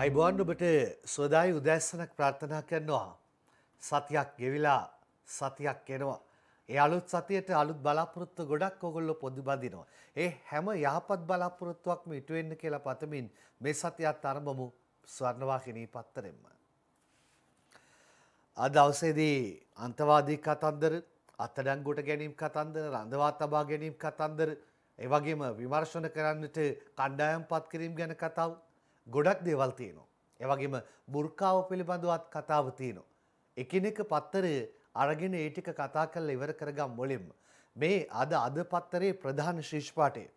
අයිබෝන් ඔබට සෝදායි උදැස්සනක් ප්‍රාර්ථනා කරනවා. සතියක් ගෙවිලා සතියක් එනවා. ඒ අලුත් සතියට අලුත් බලාපොරොත්තු ගොඩක් ඔයගොල්ලෝ පොදුබදිනවා. ඒ හැම යහපත් බලාපොරොත්තුවක්ම ඉටු වෙන්න කියලා පතමින් මේ සතියත් ආරම්භමු ස්වර්ණවාහිනී පත්තරෙන්ම. අද දවසේදී අන්තවාදී කතන්දර, අත්අඩංගුවට ගැනීම කතන්දර, රඳවා තබා ගැනීම කතන්දර, ඒ වගේම විමර්ශන කරන්නට කණ්ඩායම්පත් කිරීම ගැන කතාව ගොඩක් දේවල් තියෙනවා. ඒ වගේම බුර්කාව පිළිබඳවත් කතාව තියෙනවා. එකිනෙක පත්තරය අරගෙන ඒ ටික කතා කරලා ඉවර කරගමු මුලින්ම. මේ අද පත්තරේ ප්‍රධාන ශීර්ෂ පාඨය.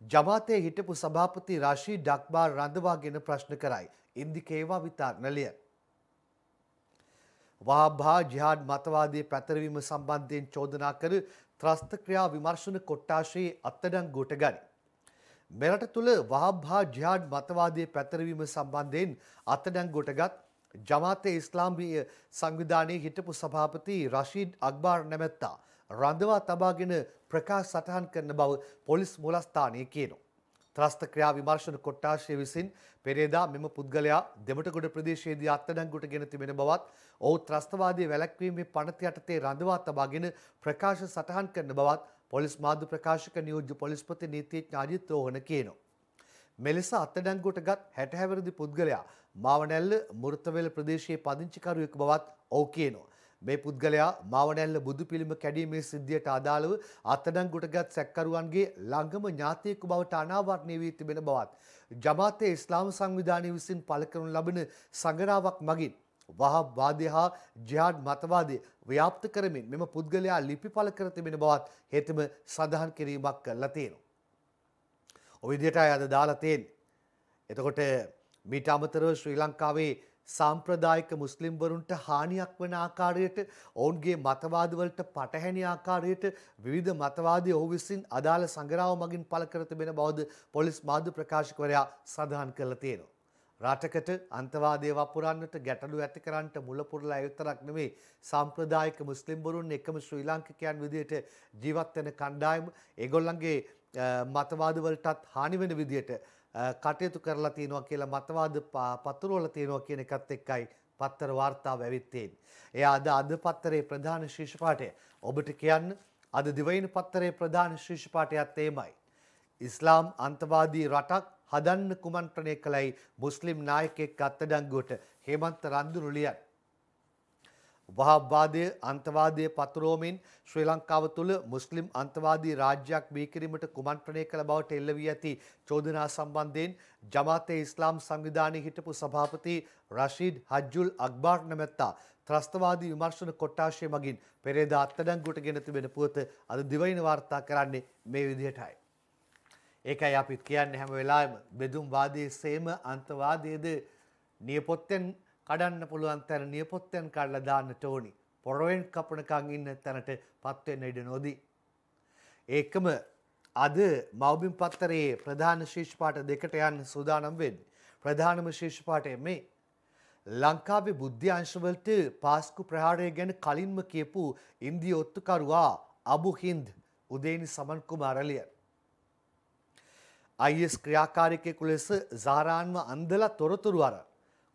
ජමාතේ හිටපු සභාපති රෂීඩ් අක්බර් රඳවාගෙන ප්‍රශ්න කරයි. ඉන්දිකේවා විතරණලිය. වහාබ්හා ජිහාඩ් මතවාදී පැතරවීම සම්බන්ධයෙන් චෝදනා කර ත්‍රස්ත ක්‍රියා විමර්ශන කොට්ටාශයේ අත්අඩංගුවට ගනී. මෙරට තුළ වහාබ්හා ජිහාඩ් මතවාදී පැතරවීම සම්බන්ධයෙන් අත්අඩංගුවටගත් ජමාතේ ඉස්ලාමීය සංවිධානයේ හිටපු සභාපති රෂීඩ් අක්බර් නැමැත්තා රඳවා තබාගෙන ප්‍රකාශ සටහන් කරන බව පොලිස් මූලස්ථානය කියනවා. ත්‍රස්ත ක්‍රියා විමර්ශන කොට්ටාශය විසින් පෙරේදා මෙම පුද්ගලයා දෙමටගොඩ ප්‍රදේශයේදී අත්අඩංගුවට ගෙන තිබෙන බවත් ඔහු ත්‍රස්තවාදී වැළැක්වීමේ පනත යටතේ රඳවා තබාගෙන ප්‍රකාශ සටහන් කරන බවත් පොලිස් මාධ්‍ය ප්‍රකාශක නියෝජ්‍ය පොලිස්පති නීතිඥ අජිත් රෝහණ කියනවා. මෙලෙස අත්අඩංගුවටගත් 60 හැවිරිදි පුද්ගලයා මාවනැල්ල මුර්තවෙල ප්‍රදේශයේ පදිංචිකරුවෙකු බවත් ඔහු කියනවා. මේ පුද්ගලයා මාවනැල්ල බුදු පිළිම කැඩීමේ සිද්ධියට අදාළව අත්අඩංගුවටගත් සැකකරුවන්ගේ ළඟම ඥාතියෙකු බවට අනාවරණය වී තිබෙන බවත් ජමාතේ ඉස්ලාම් සංවිධානය විසින් පළ කරනු ලබන සංගරාවක් මගින් වහාබ් වාදය හා ජිහාඩ් මතවාදය ව්‍යාප්ත කරමින් මෙම පුද්ගලයා ලිපි පළ කර තිබෙන බවත් හෙතෙම සඳහන් කිරීමක් කරලා තියෙනවා. ඔය විදිහට අද දාලා තියෙන්නේ. එතකොට මීට අමතරව ශ්‍රී ලංකාවේ සාම්ප්‍රදායික මුස්ලිම්වරුන්ට හානියක් වන ආකාරයට ඔවුන්ගේ මතවාද වලට පටහැනි ආකාරයට විවිධ මතවාදී ඔහු විසින් අදාළ සංගරාව මගින් පළ කර තිබෙන බවද පොලිස් මාධ්‍ය ප්‍රකාශකවරයා සඳහන් කරලා තියෙනවා. රටකට අන්තවාදය වපුරන්නට ගැටලු ඇති කරන්නට මුල පුරලා විතරක් නෙමෙයි සාම්ප්‍රදායික මුස්ලිම්වරුන් එකම ශ්‍රී ලාංකිකයන් විදිහට ජීවත් වෙන කණ්ඩායම ඒගොල්ලන්ගේ මතවාද වලටත් හානි වෙන විදිහට කටයුතු කරලා තියෙනවා කියලා මතවාද පතුරවල තියෙනවා කියන එකත් එක්කයි පත්තර වාර්තාව ඇවිත් තියෙන්නේ. ඒ අද පත්තරේ ප්‍රධාන ශීර්ෂ පාඨය. ඔබට කියන්න අද දිවයින පත්තරේ ප්‍රධාන ශීර්ෂ පාඨයත් එමයයි. ඉස්ලාම් අන්තවාදී රටක් හදන්න කුමන්ත්‍රණය කළයි මුස්ලිම් නායකයෙක් අත්අඩංගුවට හේමන්ත රන්දුරු ලියයි. වහාබ්වාදය අන්තවාදයේ පතුරවමින් ශ්‍රී ලංකාව තුළ මුස්ලිම් අන්තවාදී රාජ්‍යයක් බිහි කිරීමට කුමන්ත්‍රණය කළ බවට එල්ල වී ඇති චෝදනා සම්බන්ධයෙන් ජමාතේ ඉස්ලාම් සංවිධානයේ හිටපු සභාපති රෂීඩ් හජ්ජුල් අක්බර් නැමැත්තා ත්‍රස්තවාදී විමර්ශන කොට්ටාශය මගින් පෙරේදා අත්අඩංගුවට ගෙන තිබෙන පුවත අද දිවයින වාර්තා කරන්නේ මේ විදිහටයි. ඒකයි අපි කියන්නේ හැම වෙලාවෙම බෙදුම් වාදයේ සේම අන්තවාදයේද නියපොත්තෙන් කඩන්න පුළුවන් තැන නියපොත්තෙන් කඩලා දාන්නට ඕනි. පොරවෙන් කපනකන් ඉන්න තැනට පත් වෙන්න ඉඩ නොදී. ඒකම අද මව්බිම් පත්තරේ ප්‍රධාන ශීර්ෂ පාඨ දෙකට යන්න සූදානම් වෙන්නේ. ප්‍රධානම ශීර්ෂ පාඨය මේ ලංකාවේ බුද්ධි අංශවලට පාස්කු ප්‍රහාරය ගැන කලින්ම කියපු ඉන්දිය ඔත්තුකරුවා අබු හින්ද් උදේනි සමන් කුමාරලිය. IS ක්‍රියාකාරිකයෙකු ලෙස සාරාන්ව අන්දලා තොරතුරු අර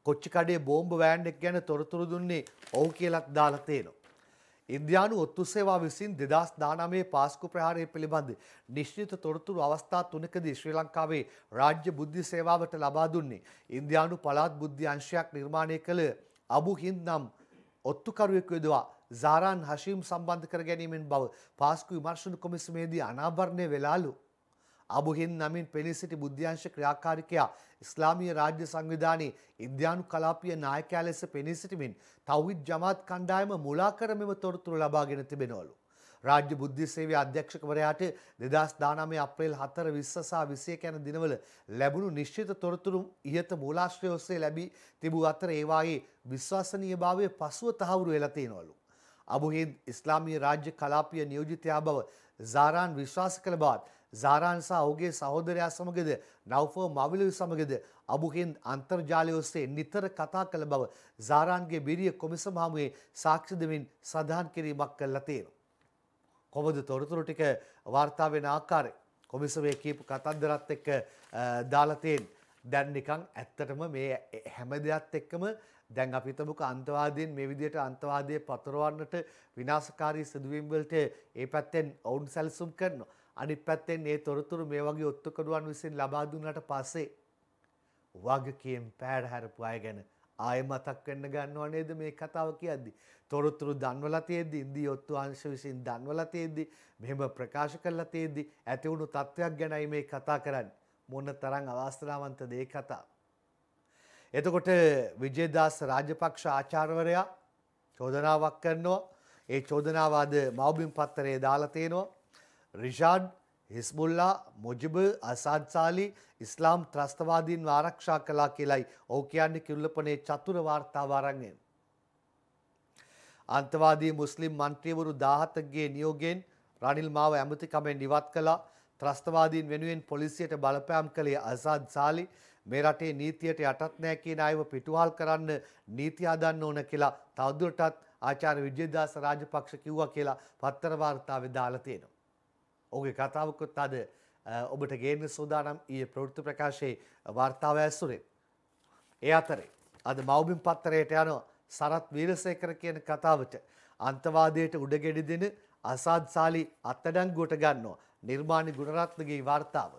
කොච්චිකඩේ බෝම්බ වෑන් එක ගැන තොරතුරු දුන්නේ ඔහු කියලාත් දාලා තියෙනවා. ඉන්දියානු ඔත්තු සේවාව විසින් 2019 පාස්කු ප්‍රහාරය පිළිබඳ නිශ්චිත තොරතුරු අවස්ථා 3කදී ශ්‍රී ලංකාවේ රාජ්‍ය බුද්ධි සේවාවට ලබා දුන්නේ ඉන්දියානු පළාත් බුද්ධි අංශයක් නිර්මාණය කළ අබු හින්ද් නම් ඔත්තුකරුවෙකු යොදවා සාරාන් හෂීම් සම්බන්ධ කර ගැනීමෙන් බව පාස්කු විමර්ශන කොමිසමේදී අනාවරණය වෙලාලු. අබු හින්ද් නමින් පෙනී සිටි බුද්ධ්‍යංශ ක්‍රියාකාරිකයා ඉස්ලාමීය රාජ්‍ය සංවිධානයේ ඉන්දියානු කලාපීය නායකයා ලෙස පෙනී සිටිමින් තව්හිද් ජමාත් කණ්ඩායම මුලා කර මෙම තොරතුරු ලබාගෙන තිබෙනවලු. රාජ්‍ය බුද්ධි සේවයේ අධ්‍යක්ෂකවරයාට 2019 අප්‍රේල් 4 20 සහ 21 යන දිනවල ලැබුණු නිශ්චිත තොරතුරු ඉහත මූලාශ්‍රය ඔස්සේ ලැබී තිබූ අතර ඒවායේ විශ්වසනීයභාවය පසුව තහවුරු වෙලා තියෙනවලු. අබු හින්ද් ඉස්ලාමීය රාජ්‍ය කලාපීය නියෝජිතයා බව සාරාන් විශ්වාස කළ බවත් සාරාන් සහ ඔහුගේ සහෝදරයා සමගද නව්ෆර් මවිලවි සමගද අබු හින්ද් අන්තර්ජාලය ඔස්සේ නිතර කතා කළ බව සාරාන්ගේ බිරිය කොමිසම හමුවේ සාක්ෂි දෙමින් සඳහන් කිරීමක් කළා තියෙනවා. කොහොමද තොරතුරු ටික වාර්තා වෙන ආකාරය කොමිසමේ කියපු කතන්දරත් එක්ක දාලා තියෙන්නේ. දැන් නිකන් ඇත්තටම මේ හැම දෙයක් එක්කම දැන් අපි හිතමුකෝ අන්තවාදීන් මේ විදිහට අන්තවාදයේ පතරවන්නට විනාශකාරී සිදුවීම් වලට ඒ පැත්තෙන් ඔවුන් සැලසුම් කරනවා. අනිත් පැත්තෙන් මේ තොරතුරු මේ වගේ ඔත්තුකඩුවන් විසින් ලබා දුන්නාට පස්සේ වගකීම් පෑඩ හැරපු අය ගැන ආයෙ මතක් වෙන්න ගන්නව නේද මේ කතාව කියද්දි. තොරතුරු දන්වලා තියෙද්දි ඉන්දිය ඔත්තු අංශ විසින් දන්වලා තියෙද්දි මෙහෙම ප්‍රකාශ කරලා තියෙද්දි ඇති වුණු තත්ත්වයක් ගැනයි මේ කතා කරන්නේ. මොන තරම් අවාස්තනාවන්තද ඒ කතාව. එතකොට විජේදාස රාජපක්ෂ ආචාර්යවරයා චෝදනාවක් කරනවා. ඒ චෝදනාව අද මව්බිම් පත්තරේ දාලා තියෙනවා. රිෂාඩ් හිස්බුල්ලා මුජිබ් අසාද් සාලි ඉස්ලාම් ත්‍රස්තවාදීන් ආරක්ෂා කළා කියලයි ඔහු කියන්නේ කිරුළපනේ චතුර වාර්තාව අරන් එන්නේ. අන්තවාදී මුස්ලිම් මන්ත්‍රීවරු 17ගේ නියෝගයෙන් රනිල් මාව ඇමතිකමෙන් ඉවත් කළා. ත්‍රස්තවාදීන් වෙනුවෙන් පොලිසියට බලපෑම් කළේ අසාද් සාලි. මේ රටේ නීතියට යටත් නැහැ කියන අයව පිටුවහල් කරන්න නීති හදන්න ඕන කියලා තවදුරටත් ආචාර්ය විජේදාස රාජපක්ෂ කිව්වා කියලා පත්තර වාර්තාවේ දාලා තියෙනවා. ඔහුගේ කතාවකුත් අද ඔබට ගේන්න සූදානම් ඊයේ ප්‍රවෘත්ති ප්‍රකාශයේ වාර්තාව ඇසුරේ. ඒ අතරේ අද මව්බිම් පත්තරයට යනවා සරත් වීරසේකර කියන කතාවට අන්තවාදයට උඩගෙඩි දෙන අසාද් සාලි අත්අඩංගුවට ගන්නවා නිර්මාණි ගුණරත්නගේ වාර්තාව.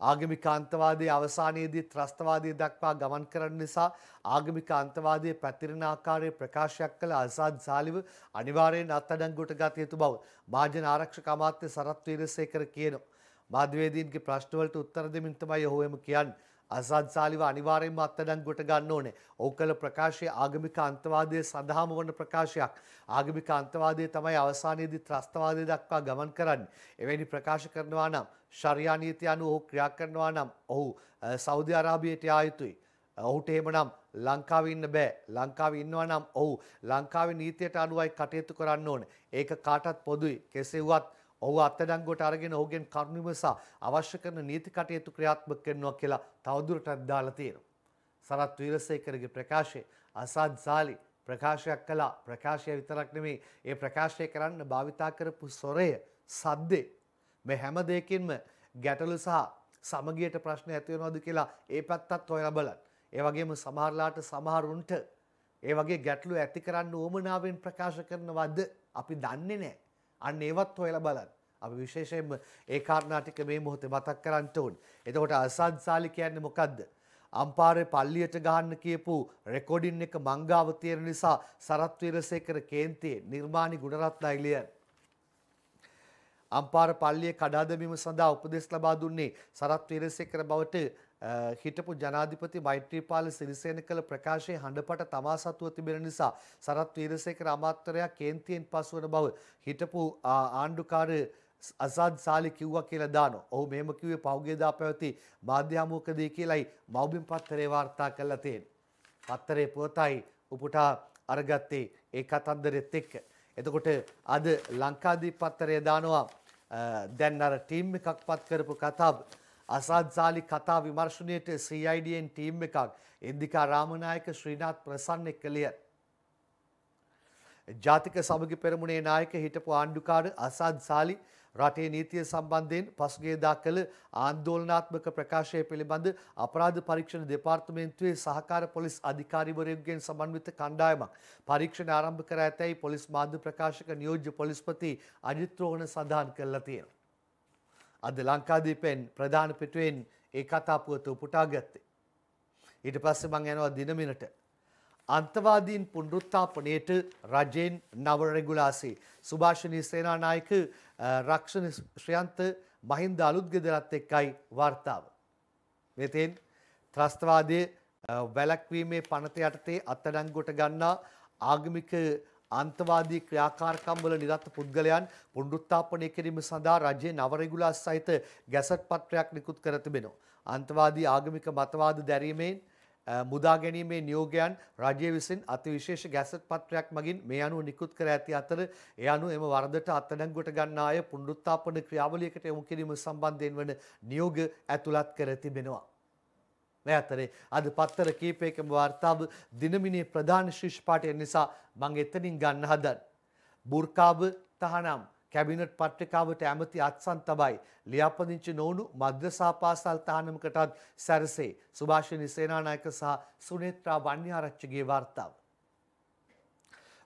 ආගමික අන්තවාදයේ අවසානයේදී ත්‍රස්තවාදය දක්වා ගමන් කරන නිසා ආගමික අන්තවාදයේ පැතිරෙන ආකාරයේ ප්‍රකාශයක් කළ අසාද් සාලිව අනිවාර්යෙන් අත්අඩංගුවට ගත යුතු බව මහජන ආරක්ෂක අමාත්‍ය සරත් වීරසේකර කියනවා. මාධ්‍යවේදීන්ගේ ප්‍රශ්න වලට උත්තර දෙමින් තමයි ඔහු එම කියන්නේ. අසාද් සාලිව අනිවාර්යෙන්ම අත්අඩංගුවට ගන්න ඕනේ. ඔහු කළ ප්‍රකාශය ආගමික අන්තවාදයේ සඳහාම වන ප්‍රකාශයක්. ආගමික අන්තවාදයේ තමයි අවසානයේදී ත්‍රස්තවාදය දක්වා ගමන් කරන්නේ. එවැනි ප්‍රකාශ කරනවා නම් ශරියා නීතිය අනුව ඔහු ක්‍රියා කරනවා නම් ඔහු සෞදි අරාබියට යා යුතුයි. ඔහුට එහෙමනම් ලංකාවේ ඉන්න බෑ. ලංකාවේ ඉන්නවා නම් ඔහු ලංකාවේ නීතියට අනුවයි කටයුතු කරන්න ඕනේ. ඒක කාටත් පොදුයි. කෙසේ වුවත් ඔහු අත්අඩංගුවට අරගෙන ඔහුගෙන් කරුණු විමසා අවශ්‍ය කරන නීති කටයුතු ක්‍රියාත්මක කරනවා කියලා තවදුරටත් දාලා තියෙනවා. සරත් වීරසේකරගේ ප්‍රකාශය අසාද් සාලි ප්‍රකාශයක් කළා. ප්‍රකාශය විතරක් නෙමෙයි ඒ ප්‍රකාශය කරන්න භාවිතා කරපු ස්වරය සද්දේ මේ හැම දෙයකින්ම ගැටලු සහ සමගියට ප්‍රශ්න ඇති වෙනවද කියලා ඒ පැත්තත් හොයලා බලන්න. ඒ වගේම සමහරලාට සමහරුන්ට ඒ වගේ ගැටලු ඇති කරන්න උවමනාවෙන් ප්‍රකාශ කරනවද අපි දන්නේ නැහැ. අන්න ඒවත් හොයලා බලන්න. අපි විශේෂයෙන්ම ඒ කාරණා ටික මේ මොහොතේ මතක් කරන්න ඕනේ. එතකොට අසාද් සාලි කියන්නේ මොකද්ද? අම්පාරේ පල්ලියට ගහන්න කියපු රෙකෝඩින් එක මංගාව තියෙන නිසා සරත් වීරසේකර කේන්තියේ නිර්මාණි ගුණරත්න අයිලියන් අම්පාර පල්ලියේ කඩා දැමීම සඳහා උපදෙස් ලබා දුන්නේ සරත් වීරසේකර බවට හිටපු ජනාධිපති මෛත්‍රීපාල සිරිසේන කළ ප්‍රකාශයේ හඬපට තමා සතුව තිබෙන නිසා සරත් වීරසේකර අමාත්‍යරයා කේන්තියෙන් පසුවන බව හිටපු ආණ්ඩුකාර අසාද් සාලි කිව්වා කියලා දානවා. ඔහු මෙහෙම කිව්වේ පහුගියදා පැවති මාධ්‍ය හමුවකදී කියලායි මව්බිම් පත්තරේ වාර්තා කරලා තියෙන්නේ. පත්තරේ පුවතයි උපුටා අරගත්තේ ඒ කතන්දරෙත් එක්ක. එතකොට අද ලංකාදීප පත්තරේ දානවා දැන් අර ටීම් එකක් පත් කරපු කතාව අසාද් සාලි කතා විමර්ශනයේට CIDN ටීම් එකක් ඉන්දිකා රාමනායක ශ්‍රීනාත් ප්‍රසන්න එක්කලිය. ජාතික සමගි පෙරමුණේ නායක හිටපු ආණ්ඩුකාර අසාද් සාලි රටේ නීතිය සම්බන්ධයෙන් පසුගියදා කළ ආందోලනාත්මක ප්‍රකාශය පිළිබඳ අපරාධ පරීක්ෂණ දෙපාර්තමේන්තුවේ සහකාර පොලිස් අධිකාරිවරයෙකුගෙන් සමන්විත කණ්ඩායමක් පරීක්ෂණ ආරම්භ කර ඇතැයි පොලිස් මාධ්‍ය ප්‍රකාශක නියෝජ්‍ය පොලිස්පති අජිත් රෝහණ සඳහන් කළා තියෙනවා. අද ලංකාදීපෙන් ප්‍රධාන පිටුවෙන් ඒ කතා පුවත උපුටා ගත්තේ. ඊට පස්සේ මම යනවා දිනමිනට. අන්තවාදීන් පුනරුත්ථාපනයට රජෙන් නව රෙගුලාසි සුභාෂිනී සේනානායක රක්ෂණ ශ්‍රියන්ත මහින්ද අලුත් ගෙදරත් එක්කයි වාර්තාව. මෙතෙන් ත්‍රස්තවාදයේ වැළැක්වීමේ පනත යටතේ අත්අඩංගුවට ගන්නා ආගමික අන්තවාදී ක්‍රියාකාරකම් වල නිරත පුද්ගලයන් පුනරුත්ථාපනය කිරීම සඳහා රජයේ නව රෙගුලාස් සහිත ගැසට් පත්‍රයක් නිකුත් කර තිබෙනවා. අන්තවාදී ආගමික මතවාද දැරීමෙන් මුදා ගැනීමේ නියෝගයන් රජය විසින් අතිවිශේෂ ගැසට් පත්‍රයක් මගින් මේ අනුව නිකුත් කර ඇති අතර ඒ අනුව එම වරදට අත්අඩංගුවට ගන්නා අය පුනරුත්ථාපන ක්‍රියාවලියකට යොමු කිරීම සම්බන්ධයෙන් වන නියෝග ඇතුළත් කර තිබෙනවා. මේ අතරේ අද පත්තර කීපයකම වාර්තාව දිනමිනේ ප්‍රධාන ශීර්ෂ පාඨය නිසා මම එතනින් ගන්න හදන. බුර්කාව තහනම් කැබිනට් පත්‍රිකාවට ඇමති අත්සන් තබයි. ලියාපදිංචි නොවුණු මද්‍රසා පාසල් තහනමකටත් සැරසේ. සුභාෂිනී සේනානායක සහ සුනේත්‍රා වන්‍යාරච්චිගේ වාර්තාව.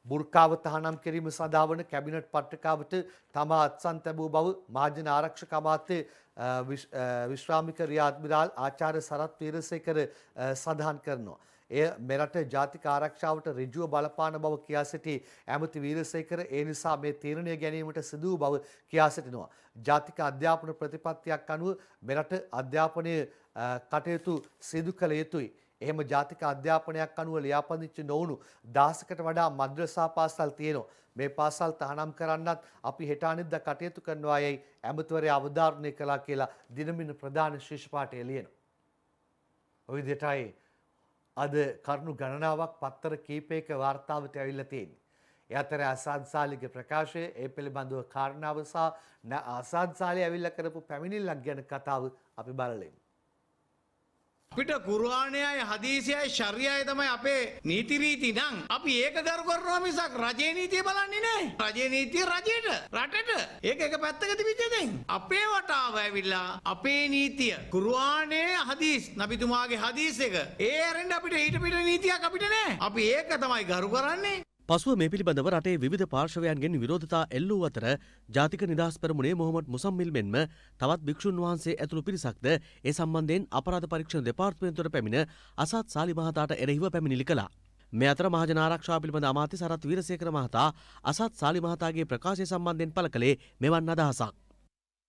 බුර්කාව තහනම් කිරීම සඳහා වන කැබිනට් පත්‍රිකාවට තමා අත්සන් තැබූ බව මහජන ආරක්ෂක අමාත්‍ය විශ්‍රාමික රියා අද්මිරාල් ආචාර්ය සරත් වීරසේකර සඳහන් කරනවා. එය මෙරට ජාතික ආරක්ෂාවට ඍජුව බලපාන බව කියා සිටි ඇමති වීරසේකර ඒ නිසා මේ තීරණය ගැනීමට සිදු වූ බව කියා සිටිනවා. ජාතික අධ්‍යාපන ප්‍රතිපත්තියක් අනුව මෙරට අධ්‍යාපනය කටයුතු සිදු කළ යුතුයි. එහෙම ජාතික අධ්‍යාපනයක් අනුව ලියාපදිංචි නොවුණු 10කට වඩා මද්‍රසා පාසල් තියෙනවා. මේ පාසල් තහනම් කරන්නත් අපි හෙට අනිද්දා කටයුතු කරනවා යයි ඇමතිවරයා අවධාරණය කළා කියලා දිනමින ප්‍රධාන ශීර්ෂ පාඨය ලියනවා. ඔය විදිහටයි අද කරුණු ගණනාවක් පත්තර කීපයක වාර්තාවට ඇවිල්ලා තියෙන්නේ. ඒ අතර අසාද් සාලිගේ ප්‍රකාශය ඒ පිළිබඳව කාරණාව සහ අසාද් සාලි ඇවිල්ලා කරපු පැමිණිල්ලක් ගැන කතාව අපි බලමු. අපිට කුර්ආනයයි හදීසයයි ශරියයි තමයි අපේ නීති රීති නම් අපි ඒක කරු කරනවා මිසක් රජයේ නීතිය බලන්නේ නැහැ. රජයේ නීතිය රජයට රටට ඒක එක පැත්තක තිබිච්ච දෙයක්. අපේ වටාව ඇවිල්ලා අපේ නීතිය කුර්ආනයේ හදීස් නබිතුමාගේ හදීස් එක ඒ ඇරෙන්න අපිට ඊට පිට නීතියක් අපිට නැහැ. අපි ඒක තමයි කරු කරන්නේ. පසුව මේ පිළිබඳව රටේ විවිධ පාර්ශවයන්ගෙන් විරෝධතා එල්ල වූ අතර ජාතික නිදහස් පෙරමුණේ මොහොමඩ් මුසම්මිල් මෙන්ම තවත් භික්ෂුන් වහන්සේ ඇතුළු පිරිසක්ද ඒ සම්බන්ධයෙන් අපරාධ පරීක්ෂණ දෙපාර්තමේන්තුවට පැමිණ අසත් සාලි මහතාට එරෙහිව පැමිණිලි කළා. මේ අතර මහජන ආරක්ෂාව පිළිබඳ අමාත්‍ය සරත් වීරසේකර මහතා අසත් සාලි මහතාගේ ප්‍රකාශය සම්බන්ධයෙන් පළ කළේ මෙවන් අදහසක්.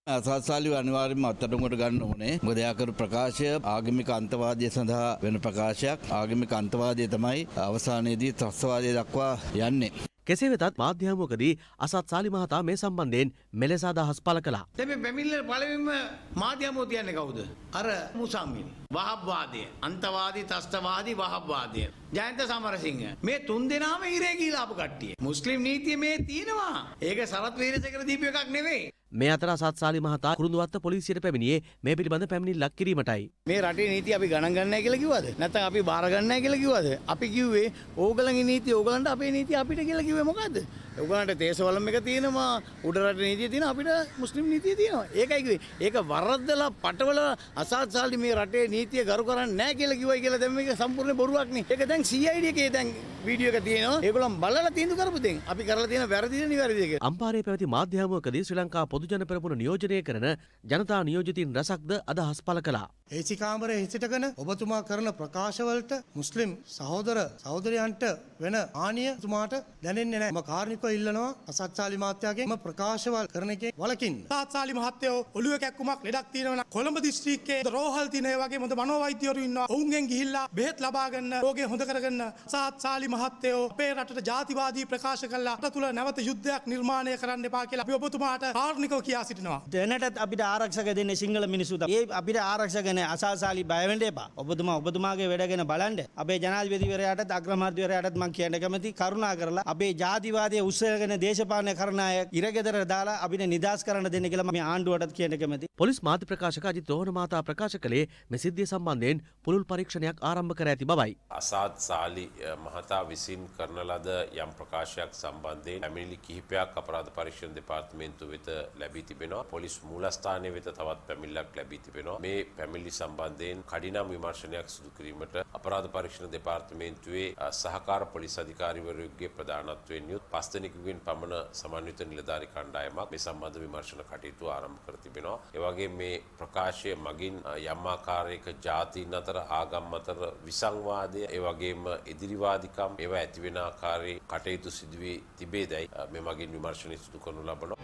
අසත්සාලිව අනිවාර්යයෙන්ම අත්අඩංගුවට ගන්න ඕනේ. මොකද එයා කරු ප්‍රකාශය ආගමික අන්තවාදය සඳහා වෙන ප්‍රකාශයක්. ආගමික අන්තවාදය තමයි අවසානයේදී ත්‍රස්තවාදය දක්වා යන්නේ. කෙසේ වෙතත් මාධ්‍ය හමුවකදී අසත් සාලි මහතා මේ සම්බන්ධයෙන් මෙලෙස අදහස් පළ කළා. මේ පැමිණිල්ල පළවෙනිම මාධ්‍ය හමුව තියන්නේ කවුද? අර මුසම්මිල්. වහබ්වාදය, අන්තවාදී, ත්‍රස්තවාදී, වහබ්වාදය. ජයන්ත සමරසිංහ. මේ තුන් දෙනාම ඉරේ ගිහලා ආපු කට්ටිය. මුස්ලිම් නීතිය මේ තියෙනවා. ඒක සරත් වීරසේකර දීපු එකක් නෙවෙයි. මේ අතර අසත් සාලි මහතා කුරුඳුවත්ත පොලිසියට පැමිණියේ මේ පිළිබඳ පැමිණිල්ලක් කිරීමටයි. මේ රටේ නීතිය අපි ගණන් ගන්නෑ කියලා කිව්වද? නැත්නම් අපි බාර ගන්නෑ කියලා කිව්වද? අපි කිව්වේ ඕගලන්ගේ නීතිය ඕගලන්ට අපේ නීතිය අපිට කියලා කිව්වේ මොකද්ද? ඕගලන්ට තේසවලම් එක තියෙනවා, උඩ රටේ නීතිය තියෙනවා, අපිට මුස්ලිම් නීතිය තියෙනවා. ඒකයි කිව්වේ. ඒක වරද්දලා පටවල අසත් සාලි මේ රටේ නීතිය ගරු කරන්නේ නැහැ කියලා කිව්වයි කියලා දැන් මේක සම්පූර්ණ බොරුවක් නේ. ඒක දැන් CID එකේ දැන් වීඩියෝ එක තියෙනවා. ඒගොල්ලන් බලලා තීන්දුව කරපු දෙයක්. අපි කරලා තියෙන වැරදිද නිවැරදිද කියලා. අම්පාරේ පැවති මාධ්‍ය හමුවකදී ශ්‍රී ලංකා පොදුජන පෙරමුණ නියෝජනය කරන ජනතා නියෝජිතින් රැසක්ද අදහස් පළ කළා. ඒසි කාමරයේ හිසිටගෙන ඔබතුමා කරන ප්‍රකාශවලට මුස්ලිම් සහෝදර සහෝදරයන්ට වෙන හානිය තුමාට දැනෙන්නේ නැහැ. මම කාර්නිකව ඉල්ලනවා අසත් සාලි මහත්තයාගෙන් ප්‍රකාශවල් කරන එකේ වලකින්න. අසත් සාලි මහත්තයෝ ඔළුවේ කැක්කුමක් ලෙඩක් තියෙනවා නම් කොළඹ දිස්ත්‍රික්කයේ රෝහල් තියෙන ඒ වගේ මොඳ මනෝවෛද්‍යවරු ඉන්නවා. ඔවුන්ගෙන් ගිහිල්ලා බෙහෙත් ලබා ගන්න, රෝගේ හොඳ කරගන්න. අසත් සාලි මහත්තයෝ අපේ රටට ජාතිවාදී ප්‍රකාශ කළා. රට තුල නැවත යුද්ධයක් නිර්මාණය කරන්න එපා කියලා අපි ඔබතුමාට කාර්නිකව කියා සිටිනවා. දැනටත් අපිට ආරක්ෂක දෙන්නේ සිංහල මිනිස්සුද. ඒ අපිට ආරක්ෂක නැහැ. අසාසාලි බය වෙන්න එපා. ඔබතුමාගේ වැඩගෙන බලන්න. අපේ ජනාධිපතිවරයාටත් අග්‍රාමාත්‍යවරයාටත් මම කියන්න කැමති කරුණා කරලා අපේ ජාතිවාදයේ උස්සගෙන දේශපාලනය කරන අය ඉරගෙදර දාලා අපිට නිදහස් කරන්න දෙන්න කියලා මම ආණ්ඩුවටත් කියන්න කැමති. පොලිස් මාධ්‍ය ප්‍රකාශක අජිත් රෝහණ මහතා ප්‍රකාශ කළේ මේ සිද්ධිය සම්බන්ධයෙන් පුළුල් පරීක්ෂණයක් ආරම්භ කර ඇති බවයි. අසාද් සාලි මහතා විසින් කරන ලද යම් ප්‍රකාශයක් සම්බන්ධයෙන් පැමිණිලි කිහිපයක් අපරාධ පරීක්ෂණ දෙපාර්තමේන්තුව වෙත ලැබී තිබෙනවා. පොලිස් මූලස්ථානයේ වෙත තවත් පැමිණිල්ලක් ලැබී තිබෙනවා. මේ පැමිණිලි සම්බන්ධයෙන් කඩිනම් විමර්ශනයක් සිදු කිරීමට අපරාධ පරීක්ෂණ දෙපාර්තමේන්තුවේ සහකාර පොලිස් අධිකාරිවරයෙකුගේ ප්‍රධානත්වයෙන් යුත් 5 දෙනෙකුගෙන් පමණ සමන්විත නිලධාරි කණ්ඩායමක් මේ සම්බන්ධ විමර්ශන කටයුතු ආරම්භ කර තිබෙනවා. ඒ වගේම මේ ප්‍රකාශය මගින් යම් ආකාරයක ජාතීන් අතර ආගම් අතර විසංවාදය ඒ වගේම එදිරිවාදිකම් ඒවා ඇති වෙන ආකාරයේ කටයුතු සිදු වී තිබේදයි මේ මගින් විමර්ශනය සිදු කරනු ලබනවා.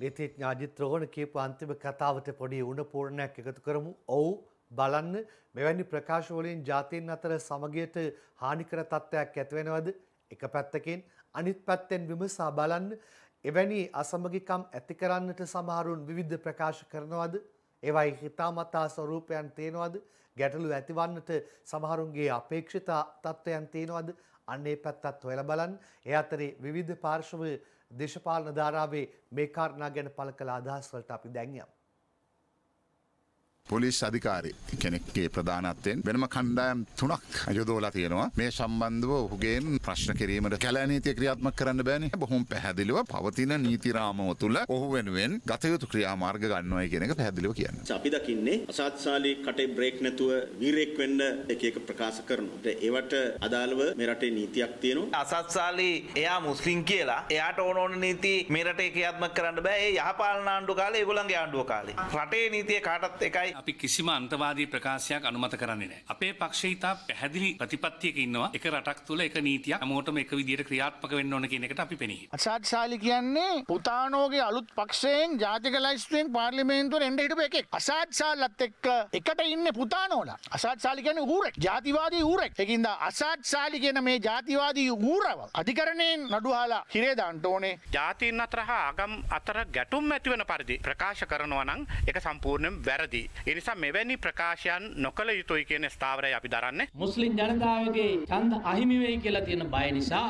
නීතිඥ අජිත් රෝහණ කියපු අන්තිම කතාවට පොඩි උණ පූර්ණයක් එකතු කරමු. ඔව් බලන්න මෙවැනි ප්‍රකාශ වලින් ජාතීන් අතර සමගියට හානිකර තත්ත්වයක් ඇති වෙනවද? එක පැත්තකින් අනිත් පැත්තෙන් විමසා බලන්න එවැනි අසමගිකම් ඇති කරන්නට සමහරුන් විවිධ ප්‍රකාශ කරනවද? ඒවයි හිතාමතා ස්වරූපයන් තියෙනවද? ගැටලු ඇතිවන්නට සමහරුන්ගේ අපේක්ෂිත තත්ත්වයන් තියෙනවද? අන්නේ පැත්තත් හොයලා බලන්න. ඒ අතරේ විවිධ පාර්ශව දේශපාලන ධාරාවේ මේ කාරණා ගැන පළ කළ අදහස් වලට අපි දැන් යමු. පොලිස් අධිකාරී කෙනෙක්ගේ ප්‍රධානත්වයෙන් වෙනම කණ්ඩායම් 3ක් යොදවලා තියෙනවා. මේ සම්බන්ධව ඔහුගෙන් ප්‍රශ්න කිරීමට කැලෑ නීතිය ක්‍රියාත්මක කරන්න බෑනේ. බොහොම පැහැදිලිව පවතින නීති රාමව තුළ ඔහු වෙනුවෙන් ගත යුතු ක්‍රියාමාර්ග ගන්නවයි කියන එක පැහැදිලිව කියන්නේ. අපි දකින්නේ අසාත්සාලී කටේ බ්‍රේක් නැතුව වීරෙක් වෙන්න එක එක ප්‍රකාශ කරනවා. ඒවට අදාළව මේ රටේ නීතියක් තියෙනවා. අසත්සාලී එයා මුස්ලිම් කියලා එයාට ඕන නීති මේ රටේ ක්‍රියාත්මක කරන්න බෑ. ඒ යහපාලන ආණ්ඩුව කාලේ ඒගොල්ලන්ගේ ආණ්ඩුව කාලේ. රටේ නීතිය කාටත් එකයි. අපි කිසිම අන්තවාදී ප්‍රකාශයක් අනුමත කරන්නේ නැහැ. අපේ පක්ෂය ඉතා පැහැදිලි ප්‍රතිපත්තියක ඉන්නවා. එක රටක් තුළ එක නීතියක් හැමෝටම එක විදියට ක්‍රියාත්මක වෙන්න ඕන කියන එකට අපි පෙනෙහි. අසාත්සාලී කියන්නේ පුතානෝගේ අලුත් පක්ෂයෙන් ජාතික ලයිස්තුවෙන් පාර්ලිමේන්තුවට එන්න හිටපු එකෙක්. අසාත්සාලත් එක්ක එකට ඉන්නේ පුතානෝලා. අසාත්සාලී කියන්නේ ඌරෙක්. ජාතිවාදී ඌරෙක්. ඒකින්ද අසාත්සාලී කියන මේ ජාතිවාදී ඌරව අධිකරණයෙන් නඩුහලා හිරේ දාන්න ඕනේ. ජාතීන් අතර හා ආගම් අතර ගැටුම් ඇති වෙන පරිදි ප්‍රකාශ කරනවා නම් ඒක සම්පූර්ණයෙන් වැරදි. ඒ නිසා මෙවැනි ප්‍රකාශයන් නොකළ යුතුයි කියන ස්ථාවරය අපි දරන්නේ. මුස්ලිම් ජනතාවගේ ඡන්ද අහිමි වෙයි කියලා තියෙන බය නිසා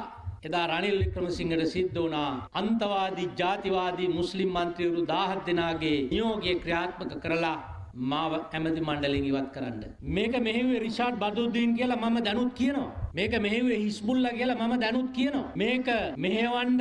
එදා රනිල් වික්‍රමසිංහට සිද්ධ වුණා අන්තවාදී ජාතිවාදී මුස්ලිම් මන්ත්‍රීවරු 17 දෙනාගේ නියෝගය ක්‍රියාත්මක කරලා මාව ඇමති මණ්ඩලයෙන් ඉවත් කරන්න. මේක මෙහෙව්වේ රිෂාඩ් බදුද්දීන් කියලා මම දැනුත් කියනවා. මේක මෙහෙව්වේ හිස්බුල්ලා කියලා මම දැනුත් කියනවා. මේක මෙහෙවන්න